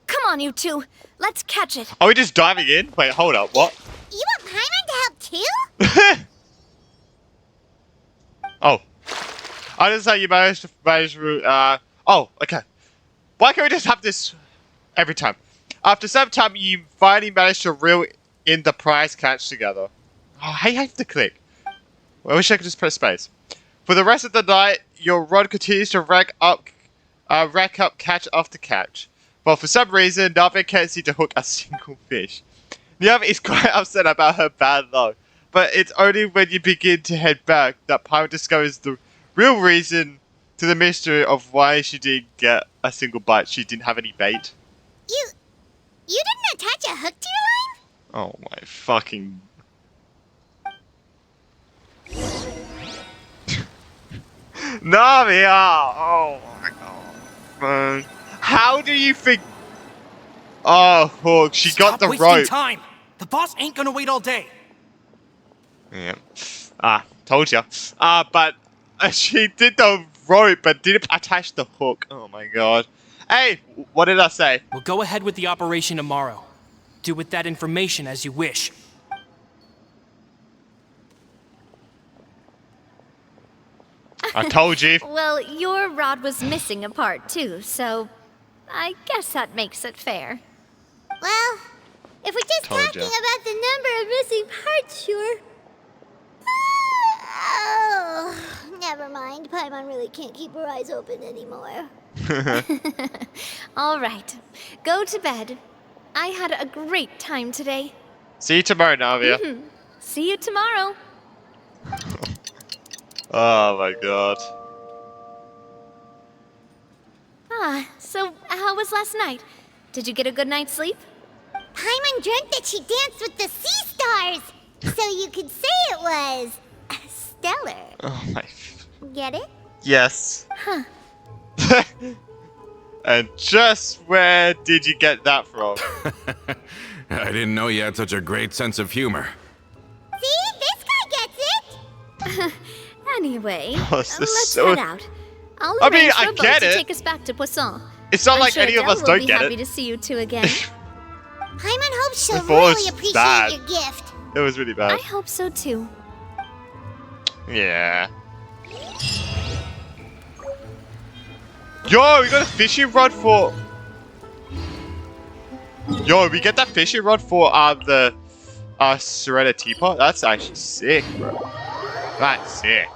Come on, you two. Let's catch it. Are we just diving in? Wait, hold up. What? You want Paimon to help too? Oh. I just thought you managed to oh, okay. Why can't we just have this every time? After some time, you finally managed to reel in the prize catch together. Oh, I have to click. I wish I could just press space. For the rest of the night, your rod continues to rack up catch after catch. But for some reason, Navia can't seem to hook a single fish. Navia is quite upset about her bad luck, but it's only when you begin to head back that Pyro discovers the real reason to the mystery of why she didn't get a single bite. She didn't have any bait. You didn't attach a hook to your line? Oh my fucking... Navia! Oh my god. Man. How do you think... Oh, Hook, she got the wasting rope. time. The boss ain't gonna wait all day. Yeah. Told ya. But she did the rope, but didn't attach the hook. Oh my god. Hey, what did I say? We'll go ahead with the operation tomorrow. Do with that information as you wish. I told you. Well, your rod was missing a part too, so I guess that makes it fair. Well, if we're just Told talking ya. about the number of missing parts, sure. Oh, never mind. Paimon really can't keep her eyes open anymore. All right, go to bed. I had a great time today. See you tomorrow, Navia. See you tomorrow. Oh my god. So how was last night? Did you get a good night's sleep? Paimon dreamt that she danced with the sea stars, so you could say it was stellar. Oh my. Get it? Yes. Huh. And just where did you get that from? I didn't know you had such a great sense of humor. See? This guy gets it! Anyway, Oh, this is let's so- head out. I'll I mean, arrange I for a boat get to it. take us back to Poisson. It's not I'm like sure any of Adele us will don't be get happy it. to see you two again. Paimon hopes she'll Before really it's appreciate bad. your gift. It was really I bad. hope so too. Yeah. Yo, we got a fishing rod for. Yo, we get that fishing rod for the Serena teapot. That's actually sick, bro. That's sick.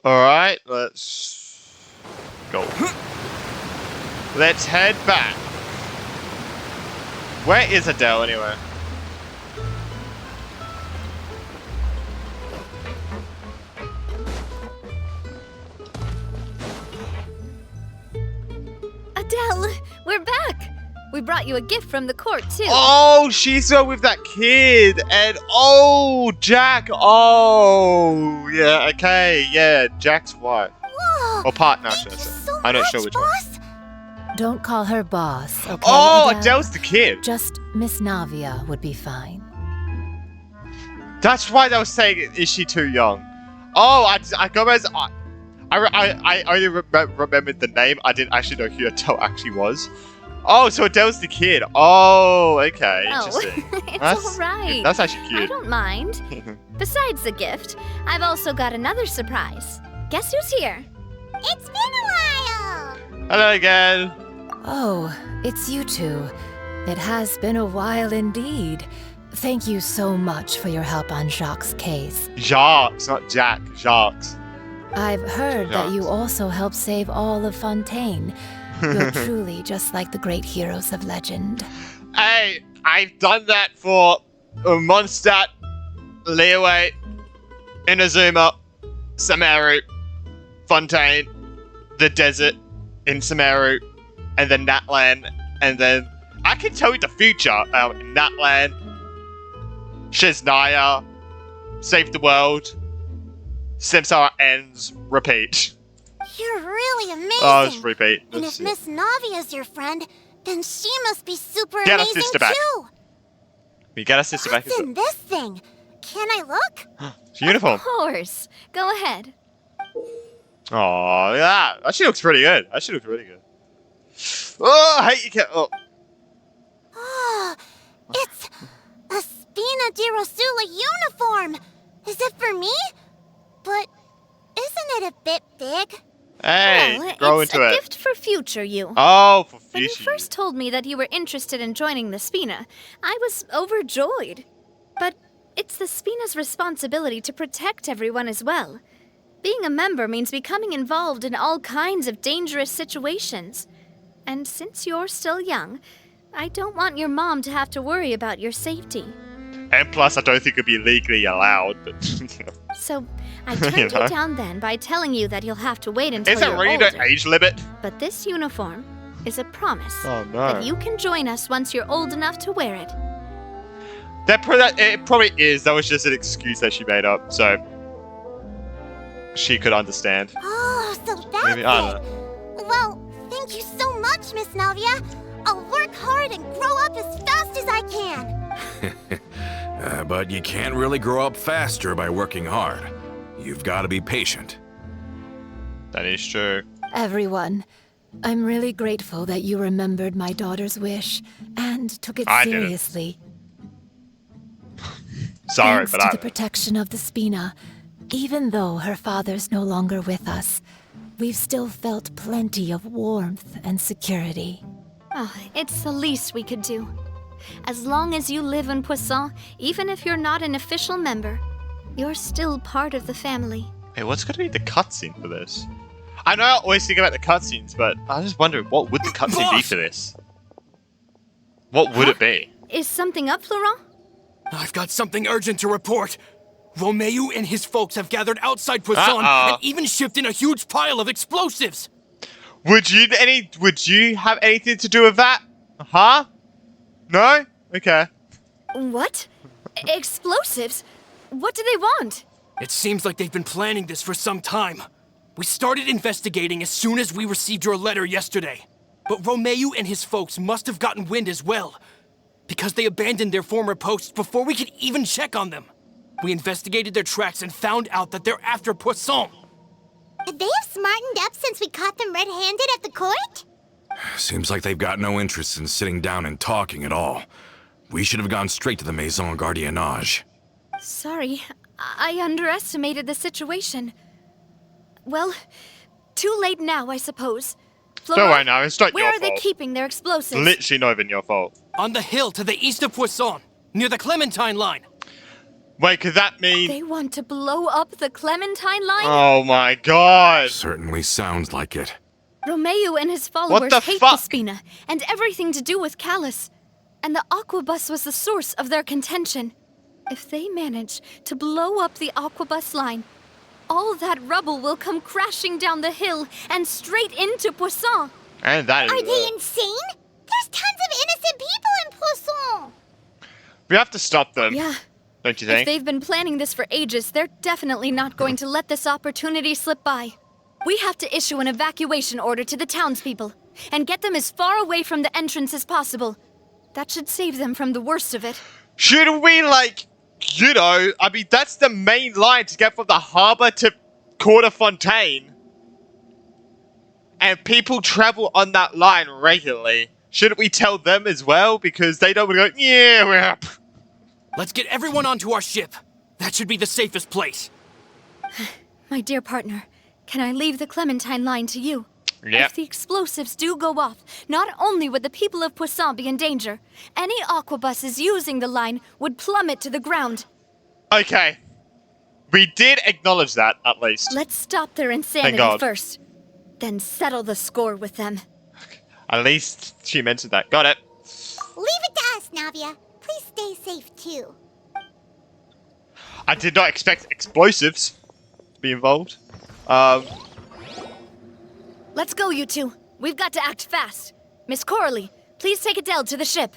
All right, let's go. Let's head back. Where is Adele anyway? Adele, we're back. We brought you a gift from the court too. Oh, she's with that kid, and oh, Jack. Oh, yeah. Okay, yeah, Jack's wife Whoa! or partner. Thank Should I you say? so I'm not much, sure which one. boss. Don't call her boss, okay? Oh, Adele? Adele's the kid. Just Miss Navia would be fine. That's why they were saying, is she too young? Oh, I go as I only remembered the name. I didn't actually know who Adele actually was. Oh, so Adele's the kid. Oh, okay, Oh, interesting. it's That's- all right. That's actually I cute. don't mind. Besides the gift, I've also got another surprise. Guess who's here? It's been a while. Hello again. Oh, it's you two. It has been a while indeed. Thank you so much for your help on Jacques' case. Jacques, not Jack. Jacques. I've heard that you Jacques. also helped save all of Fontaine. You're truly just like the great heroes of legend. Hey, I've done that for Mondstadt, Liyue, Inazuma, Samaru, Fontaine, the desert in Samaru, and then Natlan, and then I can tell you the future. Natlan, Shiznaya, Save the World, Simsara ends, repeat. You're really amazing. Oh, just repeat. And if Miss Navia's your friend, then she must be super Get us amazing sister back. too. We get our sister back. What's in this thing? Can I look? It's a uniform. Of course. Go ahead. Oh, yeah. That actually looks pretty good. That actually looks really good. Oh, I hate you. Oh. Oh, it's a Spina di Rosula uniform. Is it for me? But isn't it a bit big? Hey, well, grow it's into a it. gift for future you. Oh, for When you fishy. first told me that you were interested in joining the Spina, I was overjoyed. But it's the Spina's responsibility to protect everyone as well. Being a member means becoming involved in all kinds of dangerous situations. And since you're still young, I don't want your mom to have to worry about your safety. And plus, I don't think it'd be legally allowed, but... So, I turned You know? you down then by telling you that you'll have to wait until Is there you're really older. no age limit? But this uniform is a promise Oh, no. that you can join us once you're old enough to wear it. It probably is. That was just an excuse that she made up, so... she could understand. Oh, so that's Maybe, I don't it. Well, thank you so much, Miss Navia. I'll work hard and grow up as fast as I can. But you can't really grow up faster by working hard. You've got to be patient. That is true. Everyone, I'm really grateful that you remembered my daughter's wish and took it I didn't. seriously. Sorry, Thanks but to I... the protection of the Spina, even though her father's no longer with us, we've still felt plenty of warmth and security. Oh, it's the least we could do. As long as you live in Poisson, even if you're not an official member, you're still part of the family. Hey, what's going to be the cutscene for this? I know I always think about the cutscenes, but I was just wondering, what would the cutscene be for this? What would it be? Is something up, Florent? I've got something urgent to report. Romeu and his folks have gathered outside Poisson Uh-oh. and even shipped in a huge pile of explosives. Would you have anything to do with that? Huh? No? Okay. What? Explosives? What do they want? It seems like they've been planning this for some time. We started investigating as soon as we received your letter yesterday. But Romeo and his folks must have gotten wind as well, because they abandoned their former posts before we could even check on them. We investigated their tracks and found out that they're after Poisson. Could they have smartened up since we caught them red-handed at the court? Seems like they've got no interest in sitting down and talking at all. We should have gone straight to the Maison Gardiennage. Sorry, I underestimated the situation. Well, too late now, I suppose. Flora, Don't worry now, it's not where your are they fault. keeping their explosives? Literally not even your fault. On the hill to the east of Poisson, near the Clementine line. Wait, could that mean... They want to blow up the Clementine line? Oh my god. Certainly sounds like it. Romeo and his followers the hate fuck? the Spina and everything to do with Callus. And the Aquabus was the source of their contention. If they manage to blow up the Aquabus line, all that rubble will come crashing down the hill and straight into Poisson. And that is... Are they insane? There's tons of innocent people in Poisson! We have to stop them, Yeah. don't you If think? they've been planning this for ages, they're definitely not going to let this opportunity slip by. We have to issue an evacuation order to the townspeople and get them as far away from the entrance as possible. That should save them from the worst of it. Should we, like, you know, I mean, that's the main line to get from the harbor to Quarter Fontaine. And people travel on that line regularly. Shouldn't we tell them as well? Because they don't go, yeah, we're up. Let's get everyone onto our ship. That should be the safest place. My dear partner, can I leave the Clementine line to you? Yep. If the explosives do go off, not only would the people of Poisson be in danger, any aquabuses using the line would plummet to the ground. Okay. We did acknowledge that, at least. Let's stop their insanity God. first, then settle the score with them. At least she mentioned that. Got it. Leave it to us, Navia. Please stay safe, too. I did not expect explosives to be involved. Let's go, you two. We've got to act fast. Miss Coralie, please take Adele to the ship.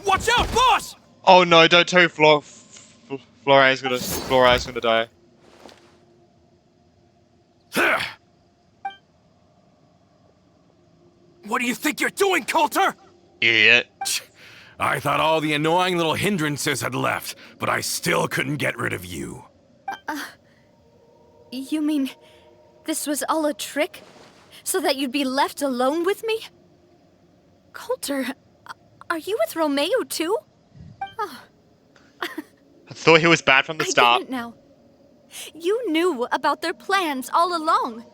Watch out, boss! Oh no, don't tell me Flora's gonna die. What do you think you're doing, Coulter? Idiot. I thought all the annoying little hindrances had left, but I still couldn't get rid of you. You mean this was all a trick? So that you'd be left alone with me? Coulter, are you with Romeo too? I thought he was bad from the I start. didn't know. You knew about their plans all along.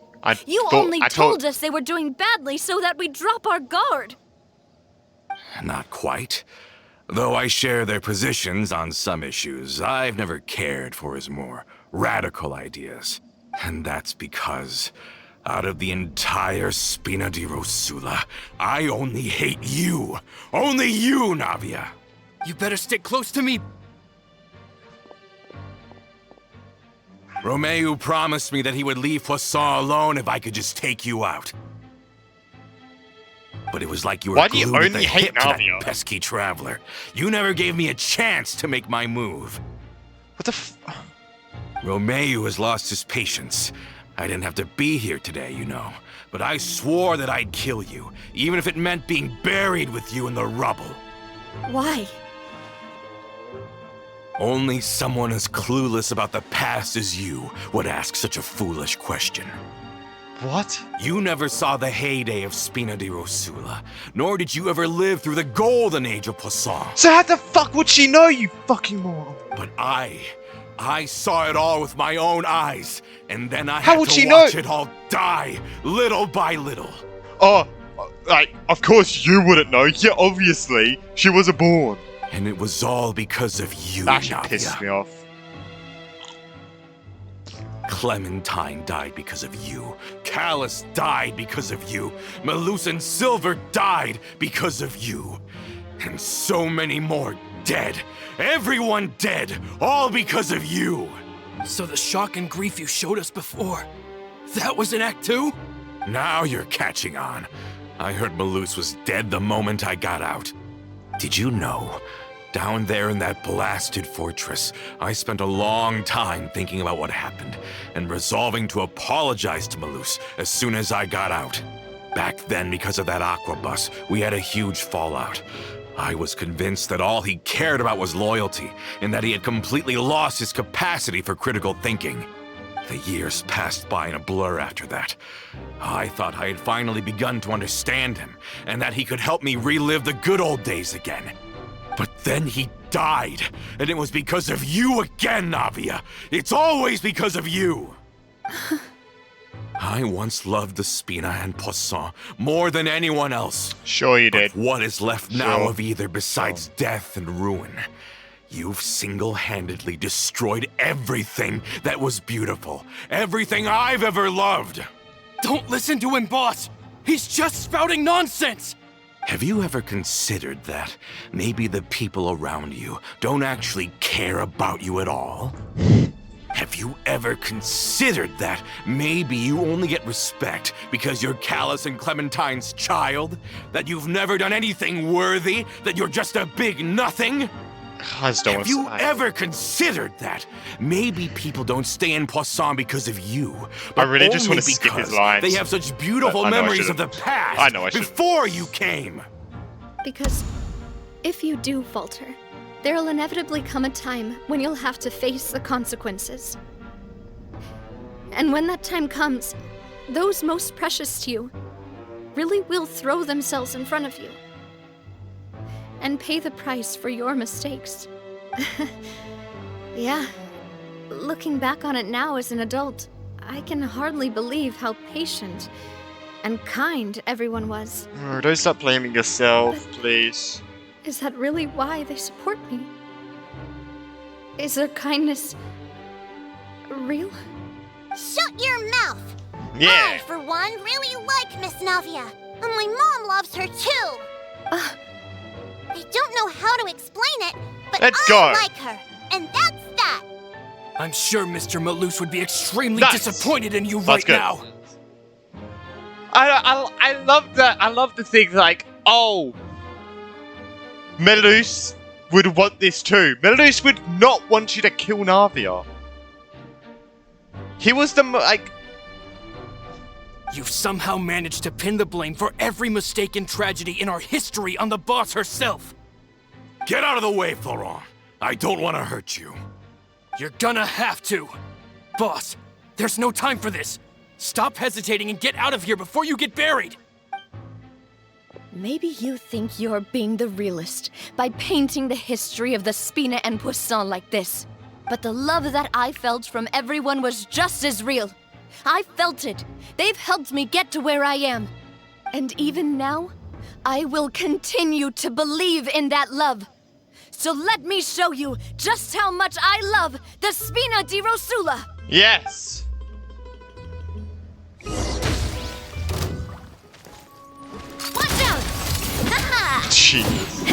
You I only told told us they were doing badly so that we'd drop our guard. Not quite. Though I share their positions on some issues, I've never cared for his more radical ideas. And that's because, out of the entire Spina di Rosula, I only hate you. Only you, Navia. You better stick close to me. Romeo promised me that he would leave Poisson alone if I could just take you out. But it was like you were Why do you glued at only the hate hip to that Navia? pesky traveler. You never gave me a chance to make my move. What the f... Romeo has lost his patience. I didn't have to be here today, you know. But I swore that I'd kill you, even if it meant being buried with you in the rubble. Why? Only someone as clueless about the past as you would ask such a foolish question. What? You never saw the heyday of Spina di Rosula, nor did you ever live through the golden age of Poisson. So how the fuck would she know, you fucking moron? But I saw it all with my own eyes, and then I How had would to she watch know? it all die, little by little. Oh, like, of course you wouldn't know. Yeah, obviously. She wasn't born. And it was all because of you, That shit Navia. pisses me off. Clementine died because of you. Callus died because of you. Melusan Silver died because of you. And so many more dead. Everyone dead, all because of you. So the shock and grief you showed us before, that was in Act 2? Now you're catching on. I heard Malus was dead the moment I got out. Did you know? Down there in that blasted fortress, I spent a long time thinking about what happened and resolving to apologize to Malus as soon as I got out. Back then, because of that aqua bus, we had a huge fallout. I was convinced that all he cared about was loyalty, and that he had completely lost his capacity for critical thinking. The years passed by in a blur after that. I thought I had finally begun to understand him, and that he could help me relive the good old days again. But then he died, and it was because of you again, Navia! It's always because of you! I once loved the Spina and Poisson more than anyone else. Sure you did. But what is left now Sure. of either besides death and ruin? You've single-handedly destroyed everything that was beautiful. Everything I've ever loved. Don't listen to him, boss! He's just spouting nonsense! Have you ever considered that maybe the people around you don't actually care about you at all? Have you ever considered that maybe you only get respect because you're Callus and Clementine's child? That you've never done anything worthy? That you're just a big nothing? I just don't Have want you to ever considered that maybe people don't stay in Poisson because of you, I but really just only want to skip his because lines. they have such beautiful I know I memories of the should've. past I know I should've. before you came? Because if you do falter, there'll inevitably come a time when you'll have to face the consequences. And when that time comes, those most precious to you really will throw themselves in front of you and pay the price for your mistakes. Yeah, looking back on it now as an adult, I can hardly believe how patient and kind everyone was. Oh, don't stop blaming yourself, please. Is that really why they support me? Is their kindness real? Shut your mouth! Yeah. I, for one, really like Miss Navia, and my mom loves her too. I don't know how to explain it, but Let's I go. like her, and that's that. I'm sure Mr. Malus would be extremely Nice. disappointed in you That's right good. now. I love that. I love the thing like, oh, Melus would want this too. Melus would not want you to kill Navia. He was the like. You've somehow managed to pin the blame for every mistake and tragedy in our history on the boss herself. Get out of the way, Florent. I don't want to hurt you. You're gonna have to. Boss, there's no time for this. Stop hesitating and get out of here before you get buried. Maybe you think you're being the realist by painting the history of the Spina and Poisson like this. But the love that I felt from everyone was just as real. I felt it. They've helped me get to where I am. And even now, I will continue to believe in that love. So let me show you just how much I love the Spina di Rosula. Yes. Watch out! Haha! Jesus.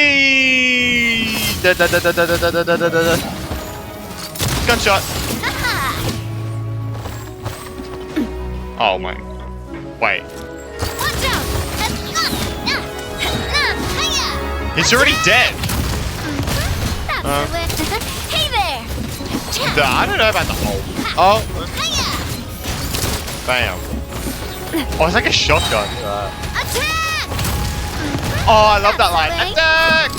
Wait. Da, da, da, da, da, da, da, da, da, da. Gunshot. Oh my. Wait. Watch out! He's already dead. Hey there! I don't know about the whole. Oh. Bam. Oh, it's like a shotgun. Attack! Oh, I love that line. Attack!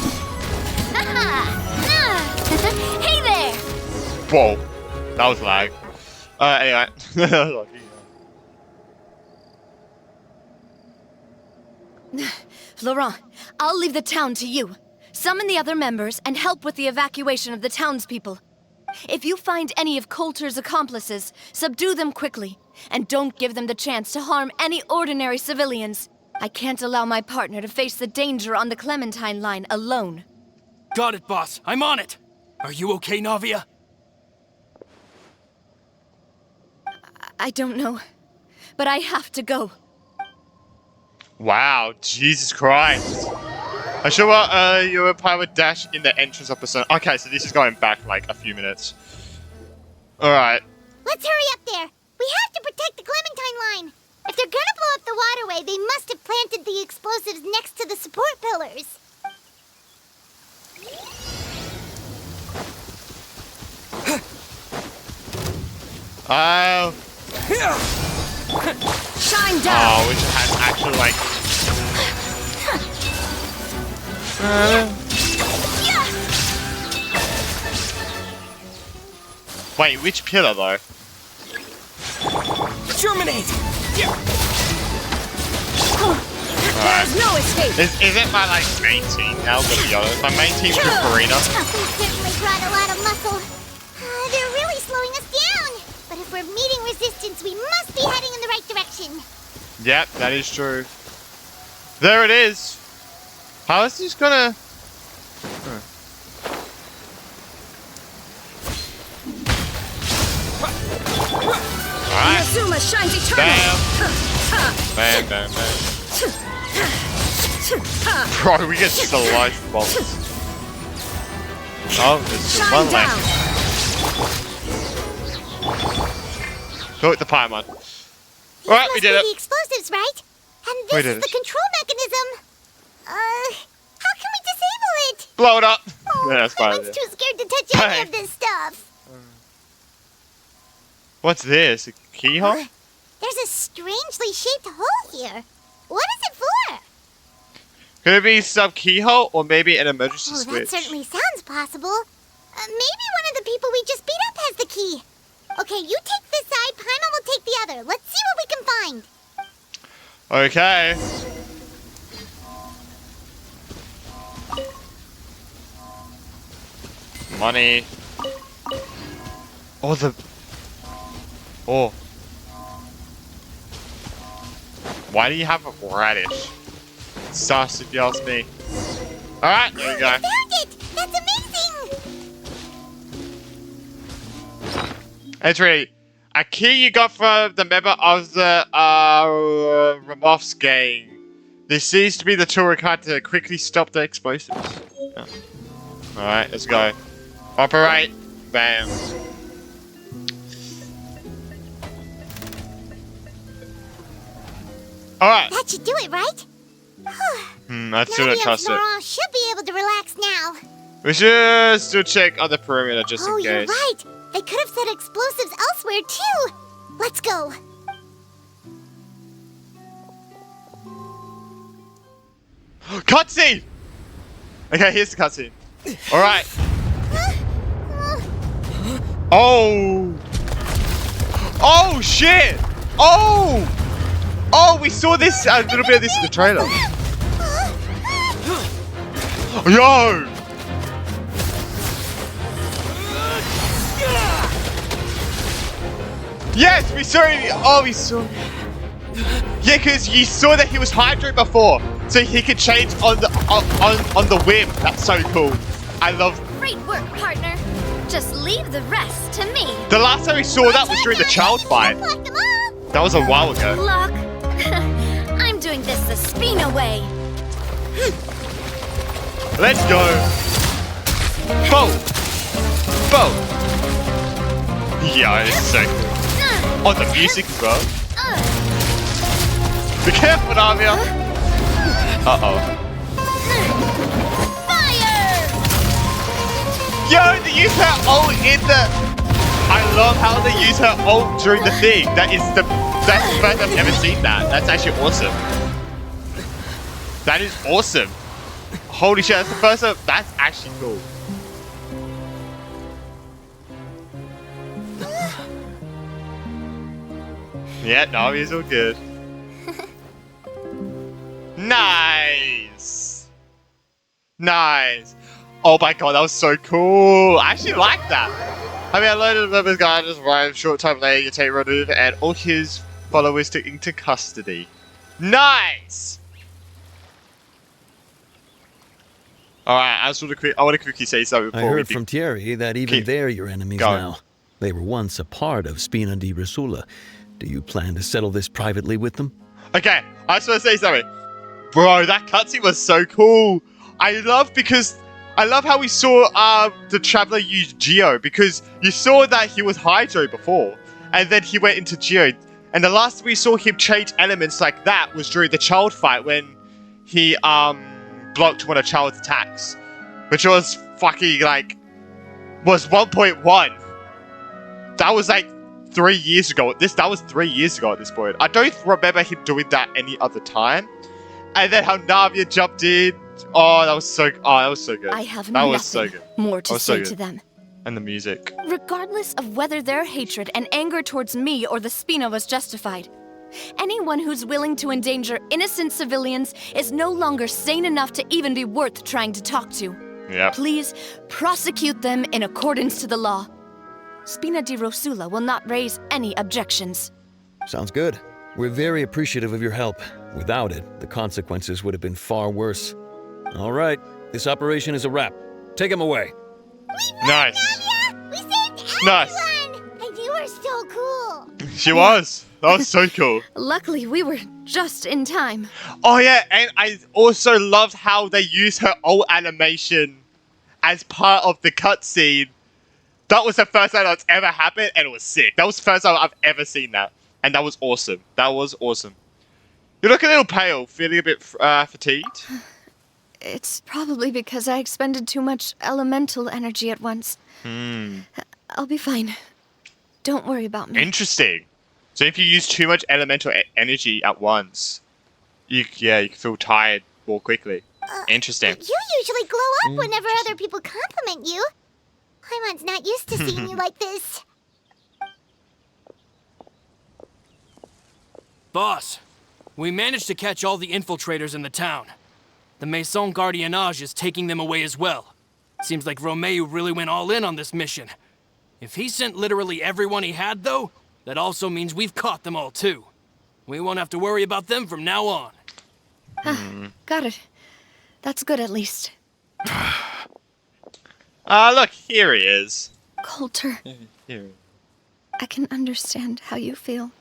Hey there! Whoa. That was lag. Anyway. Laurent, I'll leave the town to you. Summon the other members and help with the evacuation of the townspeople. If you find any of Coulter's accomplices, subdue them quickly, and don't give them the chance to harm any ordinary civilians. I can't allow my partner to face the danger on the Clementine line alone. Got it, boss. I'm on it. Are you okay, Navia? I don't know, but I have to go. Wow, Jesus Christ. I sure what your empire would dash in the entrance of Persona. Okay, so this is going back like a few minutes. Alright. Let's hurry up there. We have to protect the Clementine line. If they're gonna blow up the waterway, they must have planted the explosives next to the support pillars. Oh. Shine down! Oh, which had actually like. Wait, which pillar though? Germinate! There's no escape! Is it my like main team now? Gotta be honest. My main team's Karina. They certainly brought a lot of muscle. They're really slowing us down. But if we're meeting resistance, we must be heading in the right direction. Yep, that is true. There it is. How is this gonna? Alright. Azuma shines eternal! Bam. Bam. Bro, we get sliced bombs. Oh, there's still one left. Go with the Paimon. Alright, we did The it. explosives, right? And We this did is the it. control mechanism. How can we disable it? Blow it up. Oh, Yeah, that's fine. Clement's too scared to touch any of this stuff. What's this? A keyhole? There's a strangely shaped hole here. What is it for? Could it be some keyhole or maybe an emergency Oh, switch? that certainly sounds possible. Maybe one of the people we just beat up has the key. Okay, you take this side, Paimon will take the other. Let's see what we can find. Okay. Money. Oh, the... Oh. Why do you have a radish? Sus, if you ask me. Alright, there we go. I found it! That's amazing! Entry. A key you got from the member of the Ramoth's gang. This seems to be the tool required to quickly stop the explosives. Oh. Alright, let's go. Operate. Bam. Alright. That should do it, right? I still don't trust it. Navia should be able to relax now. We should still check on the perimeter just in Oh, you're case. right. They could have set explosives elsewhere, too. Let's go. Cutscene! Okay, here's the cutscene. Alright. Oh! Oh, shit! Oh! Oh, we saw this, a little bit of this in the trailer. Yo! Yes, we saw him. Oh, we saw. Yeah, because you saw that he was Hydro before, so he could change on the whim. That's so cool. I love. Great work, partner. Just leave the rest to me. The last time we saw that was during the child fight. Block them all. That was a while ago. Look, I'm doing this the Spina way. Let's go. Boom. Boom. Yeah, it's so cool. Oh, the music as well. Be careful, Navia. Uh-oh. Fire! Yo, they use her ult in the... I love how they use her ult during the thing. That's the first I've ever seen that. That's actually awesome. That is awesome. Holy shit, that's the first time. That's actually cool. Yeah, Navi's all good. Nice! Nice! Oh my god, that was so cool! I actually like that! I mean, I learned the members guy just arrived short time later, you take Rodolph and all his followers into custody. Nice! Alright, I want to quickly say something I before we heard from Thierry that even they're your enemies Go. now. They were once a part of Spina di Rosula. Do you plan to settle this privately with them? Okay, I just want to say something. Bro, that cutscene was so cool. I love how we saw the Traveler use Geo, because you saw that he was Hydro before, and then he went into Geo. And the last we saw him change elements like that was during the child fight when he blocked one of Child's attacks, which was fucking like was 1.1. That was like 3 years ago. That was 3 years ago at this point. I don't remember him doing that any other time. And then how Navia jumped in. Oh, that was so good. I have That was nothing so good. more That to was so say good. to them. And the music. Regardless of whether their hatred and anger towards me or the Spina was justified, anyone who's willing to endanger innocent civilians is no longer sane enough to even be worth trying to talk to. Yeah. Please prosecute them in accordance to the law. Spina di Rosula will not raise any objections. Sounds good. We're very appreciative of your help. Without it, the consequences would have been far worse. All right, this operation is a wrap. Take him away. Nice. Navia! We saved Nice. everyone! And you were so cool! She was. That was so cool. Luckily, we were just in time. Oh yeah, and I also loved how they used her old animation as part of the cutscene. That was the first time that's ever happened, and it was sick. That was the first time I've ever seen that, and that was awesome. That was awesome. You look a little pale, feeling a bit fatigued. It's probably because I expended too much elemental energy at once. I'll be fine. Don't worry about me. Interesting. So if you use too much elemental energy at once, you can feel tired more quickly. Interesting. You usually glow up whenever other people compliment you. Paimon's not used to seeing you like this. Boss, we managed to catch all the infiltrators in the town. The Maison Gardiennage is taking them away as well. Seems like Romeu really went all in on this mission. If he sent literally everyone he had, though, that also means we've caught them all too. We won't have to worry about them from now on. Got it. That's good at least. Look, here he is. Coulter, Here. I can understand how you feel.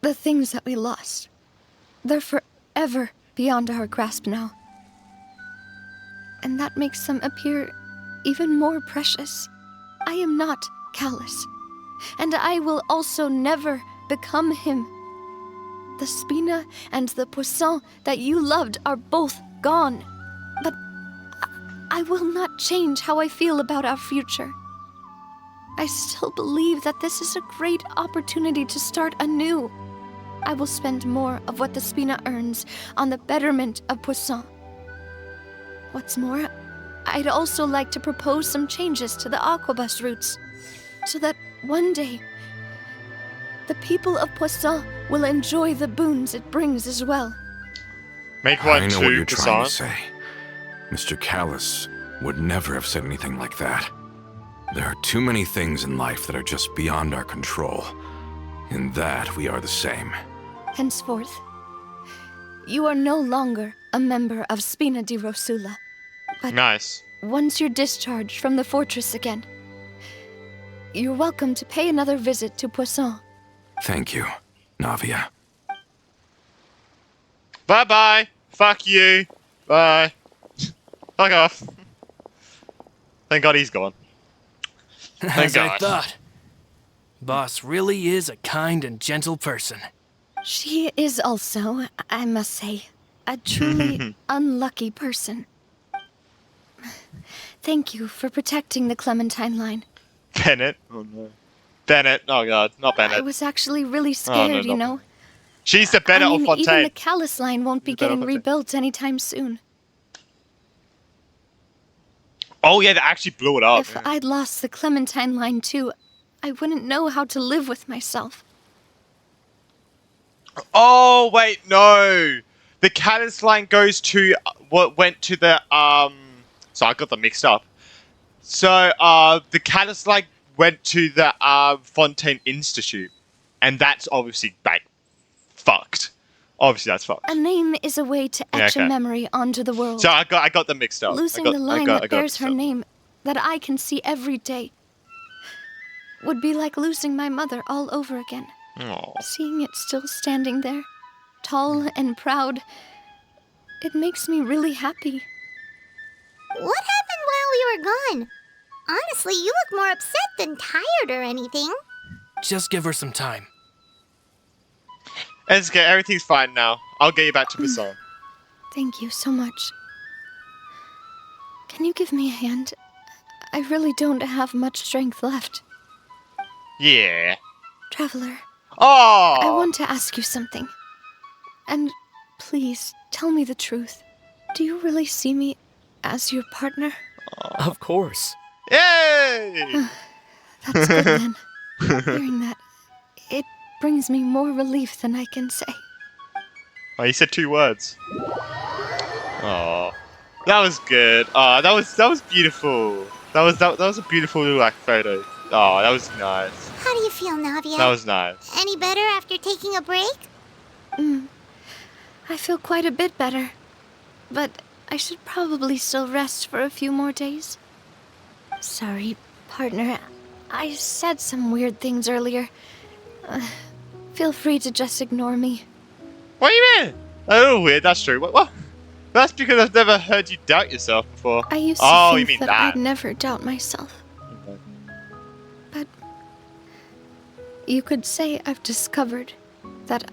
The things that we lost, they're forever beyond our grasp now. And that makes them appear even more precious. I am not callous, and I will also never become him. The Spina and the Poisson that you loved are both gone, but I will not change how I feel about our future. I still believe that this is a great opportunity to start anew. I will spend more of what the Spina earns on the betterment of Poisson. What's more, I'd also like to propose some changes to the Aquabus routes, so that one day, the people of Poisson will enjoy the boons it brings as well. Make one I know too, what you're trying to Poisson. say. Mr. Callus would never have said anything like that. There are too many things in life that are just beyond our control. In that, we are the same. Henceforth, you are no longer a member of Spina di Rosula. But Nice. once you're discharged from the fortress again, you're welcome to pay another visit to Poisson. Thank you, Navia. Bye-bye. Fuck you. Bye. Fuck off. Thank God he's gone. As I God. thought. Boss really is a kind and gentle person. She is also, I must say, a truly unlucky person. Thank you for protecting the Clementine line. Bennett. Oh no. Bennett. Oh God, not I Bennett. was actually really no, scared, you not know? She's the Bennett I mean, of even Fontaine. the Callus line won't be The Bennett getting of Fontaine. rebuilt anytime soon. Oh yeah, they actually blew it up. If I'd lost the Clementine line too, I wouldn't know how to live with myself. Oh wait, no. The Callus line goes to what went to the So I got them mixed up. So the Callus line went to the Fontaine Institute, and that's obviously like fucked. Obviously, that's fucked. A name is a way to Yeah, etch a okay. memory onto the world. So I got them mixed up. Losing I got, the line I that got bears mixed her up. name, that I can see every day, would be like losing my mother all over again. Aw. Seeing it still standing there, tall and proud, it makes me really happy. What happened while we were gone? Honestly, you look more upset than tired or anything. Just give her some time. Esuke, everything's fine now. I'll get you back to Poisson. Thank you so much. Can you give me a hand? I really don't have much strength left. Yeah. Traveler, Oh! I want to ask you something. And please, tell me the truth. Do you really see me as your partner? Of course. Yay! That's good then. Hearing that, it brings me more relief than I can say. Oh, you said 2 words. Oh, that was good. Oh, that was beautiful. That was a beautiful like photo. Oh, that was nice. How do you feel, Navia? That was nice. Any better after taking a break? I feel quite a bit better. But I should probably still rest for a few more days. Sorry, partner. I said some weird things earlier. Feel free to just ignore me. What do you mean? A little weird. That's true. What? That's because I've never heard you doubt yourself before. I used Oh, to you think mean that that? I'd never doubt myself. But you could say I've discovered that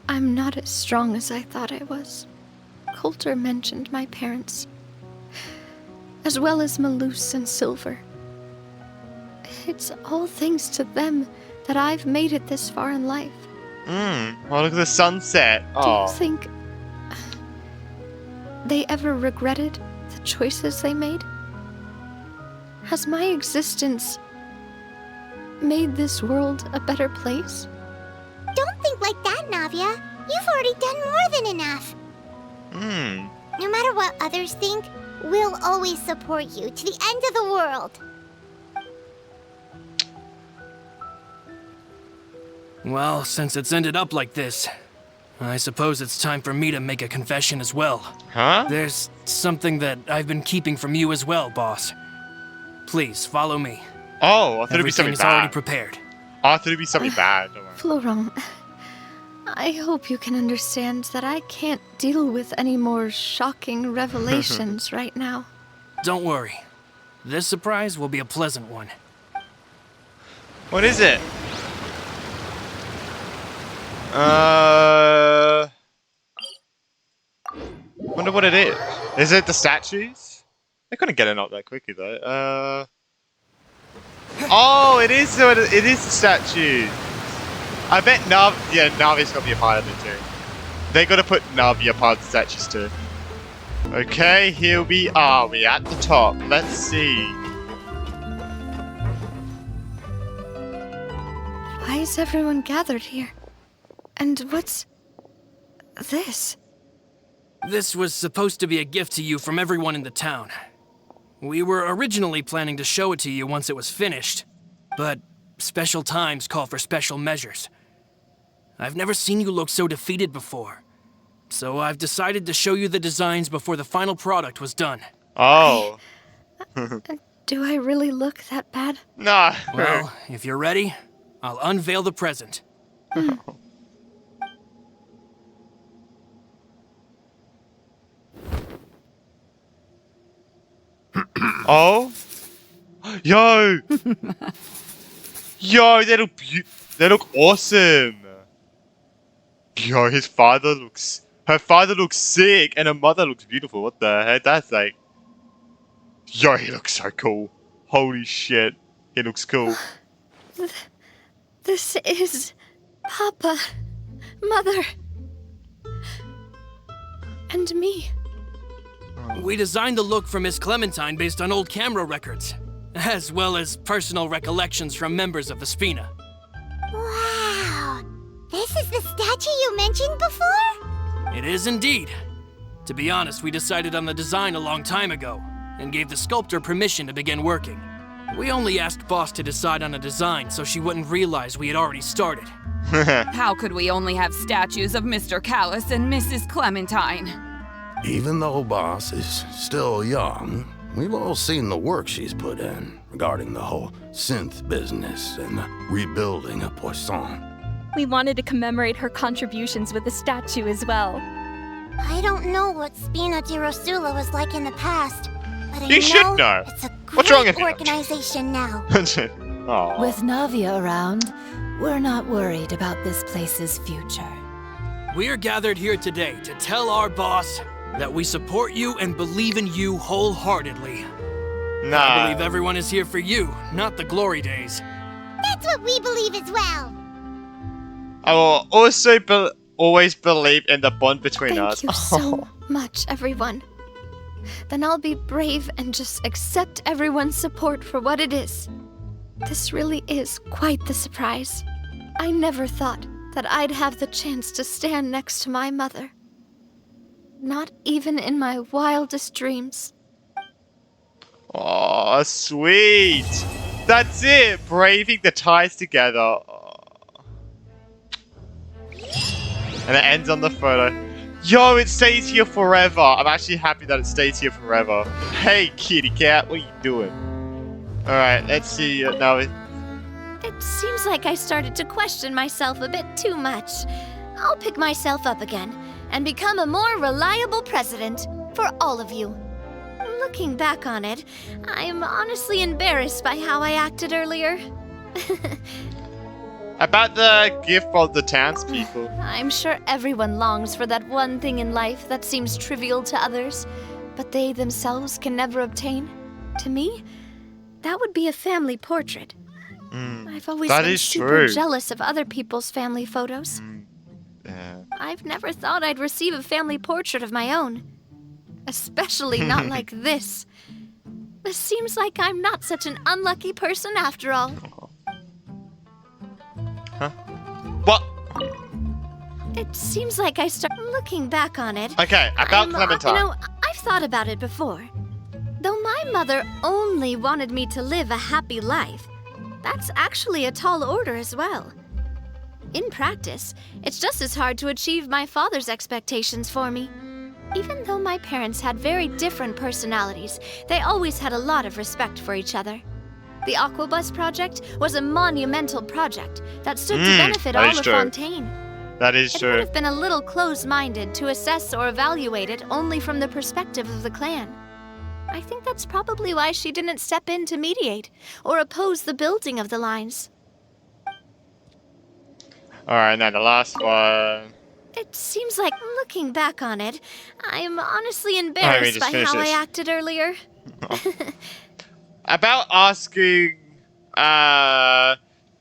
I'm not as strong as I thought I was. Coulter mentioned my parents, as well as Malus and Silver. It's all thanks to them that I've made it this far in life. Oh, look at the sunset. Do Oh. you think they ever regretted the choices they made? Has my existence made this world a better place? Don't think like that, Navia. You've already done more than enough. No matter what others think, we'll always support you to the end of the world. Well, since it's ended up like this, I suppose it's time for me to make a confession as well. Huh? There's something that I've been keeping from you as well, boss. Please, follow me. Oh, I thought it'd be something Everything is already bad. prepared. Oh, I thought it'd be something bad. Don't worry. Florent, I hope you can understand that I can't deal with any more shocking revelations right now. Don't worry. This surprise will be a pleasant one. What is it? Wonder what it is. Is it the statues? They couldn't get it out that quickly though. Oh, it is the statues. I bet Navia's gonna be a part of it too. They gotta put Navia part of the statues too. Okay, here we are. We're at the top. Let's see. Why is everyone gathered here? And what's this? This was supposed to be a gift to you from everyone in the town. We were originally planning to show it to you once it was finished, but special times call for special measures. I've never seen you look so defeated before, so I've decided to show you the designs before the final product was done. Oh. Do I really look that bad? Nah. Well, if you're ready, I'll unveil the present. Oh. Yo. Yo, they look awesome. Yo, her father looks sick, and her mother looks beautiful. What the heck? That's like, yo, he looks so cool. Holy shit, he looks cool. This is Papa, Mother, and me. We designed the look for Miss Clementine based on old camera records, as well as personal recollections from members of the Spina. Wow! This is the statue you mentioned before? It is indeed. To be honest, we decided on the design a long time ago, and gave the sculptor permission to begin working. We only asked Boss to decide on a design so she wouldn't realize we had already started. How could we only have statues of Mr. Callus and Mrs. Clementine? Even though Boss is still young, we've all seen the work she's put in regarding the whole synth business and the rebuilding of Poisson. We wanted to commemorate her contributions with a statue as well. I don't know what Spina di Rosula was like in the past, but I You should know. It's a What's wrong great with you? organization now. Aw. With Navia around, we're not worried about this place's future. We're gathered here today to tell our boss that we support you and believe in you wholeheartedly. I Nah. believe everyone is here for you, not the glory days. That's what we believe as well. I will also always believe in the bond between us. Thank you so much, everyone. Then I'll be brave and just accept everyone's support for what it is. This really is quite the surprise. I never thought that I'd have the chance to stand next to my mother. Not even in my wildest dreams. Aw, sweet. That's it. Braving the ties together. Aw. And it ends on the photo. Yo, it stays here forever. I'm actually happy that it stays here forever. Hey, kitty cat, what are you doing? Alright, let's see now. It seems like I started to question myself a bit too much. I'll pick myself up again and become a more reliable president for all of you. Looking back on it, I'm honestly embarrassed by how I acted earlier. About the gift for the townspeople. I'm sure everyone longs for that one thing in life that seems trivial to others, but they themselves can never obtain. To me, that would be a family portrait. I've always that been is super true. jealous of other people's family photos. Yeah. I've never thought I'd receive a family portrait of my own. Especially not like this. It seems like I'm not such an unlucky person after all. Huh? What? It seems like I start looking back on it. Okay, about Clementine. You know, I've thought about it before. Though my mother only wanted me to live a happy life, that's actually a tall order as well. In practice, it's just as hard to achieve my father's expectations for me. Even though my parents had very different personalities, they always had a lot of respect for each other. The Aquabus project was a monumental project that stood to benefit all of Fontaine. That is It true. would have been a little close-minded to assess or evaluate it only from the perspective of the clan. I think that's probably why she didn't step in to mediate or oppose the building of the lines. Alright, now the last one. It seems like, looking back on it, I'm honestly embarrassed by how I acted earlier. About asking,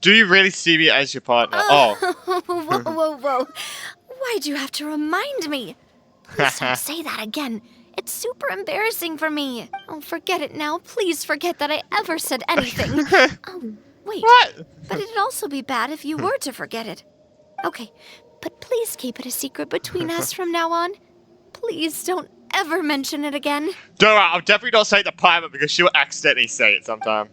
do you really see me as your partner? Whoa. Why'd you have to remind me? Please don't say that again. It's super embarrassing for me. Oh, forget it now. Please forget that I ever said anything. Oh, wait. What? But it'd also be bad if you were to forget it. Okay, but please keep it a secret between us from now on. Please don't ever mention it again. Don't worry, I'll definitely not say it to Pilot because she will accidentally say it sometime.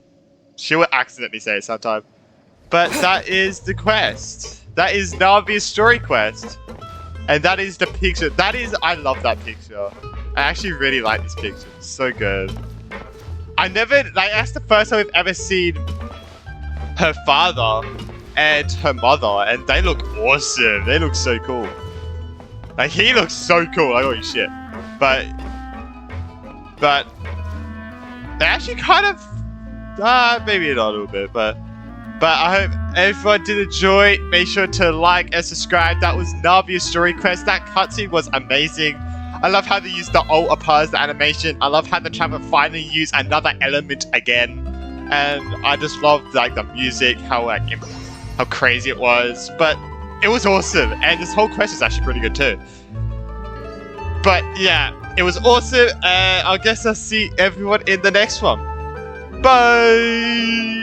But that is the quest. That is Navia's Story Quest. And that is the picture. I love that picture. I actually really like this picture. It's so good. That's the first time I've ever seen her father and her mother, and they look awesome. They look so cool. Like, he looks so cool. Like, holy shit. But they actually kind of, maybe not a little bit, but I hope everyone did enjoy. Make sure to like and subscribe. That was Navia's Story Quest. That cutscene was amazing. I love how they used the altar pause, the animation. I love how the traveler finally used another element again. And I just loved, like, the music, how crazy it was. But it was awesome. And this whole quest is actually pretty good too. But yeah, it was awesome. I guess I'll see everyone in the next one. Bye!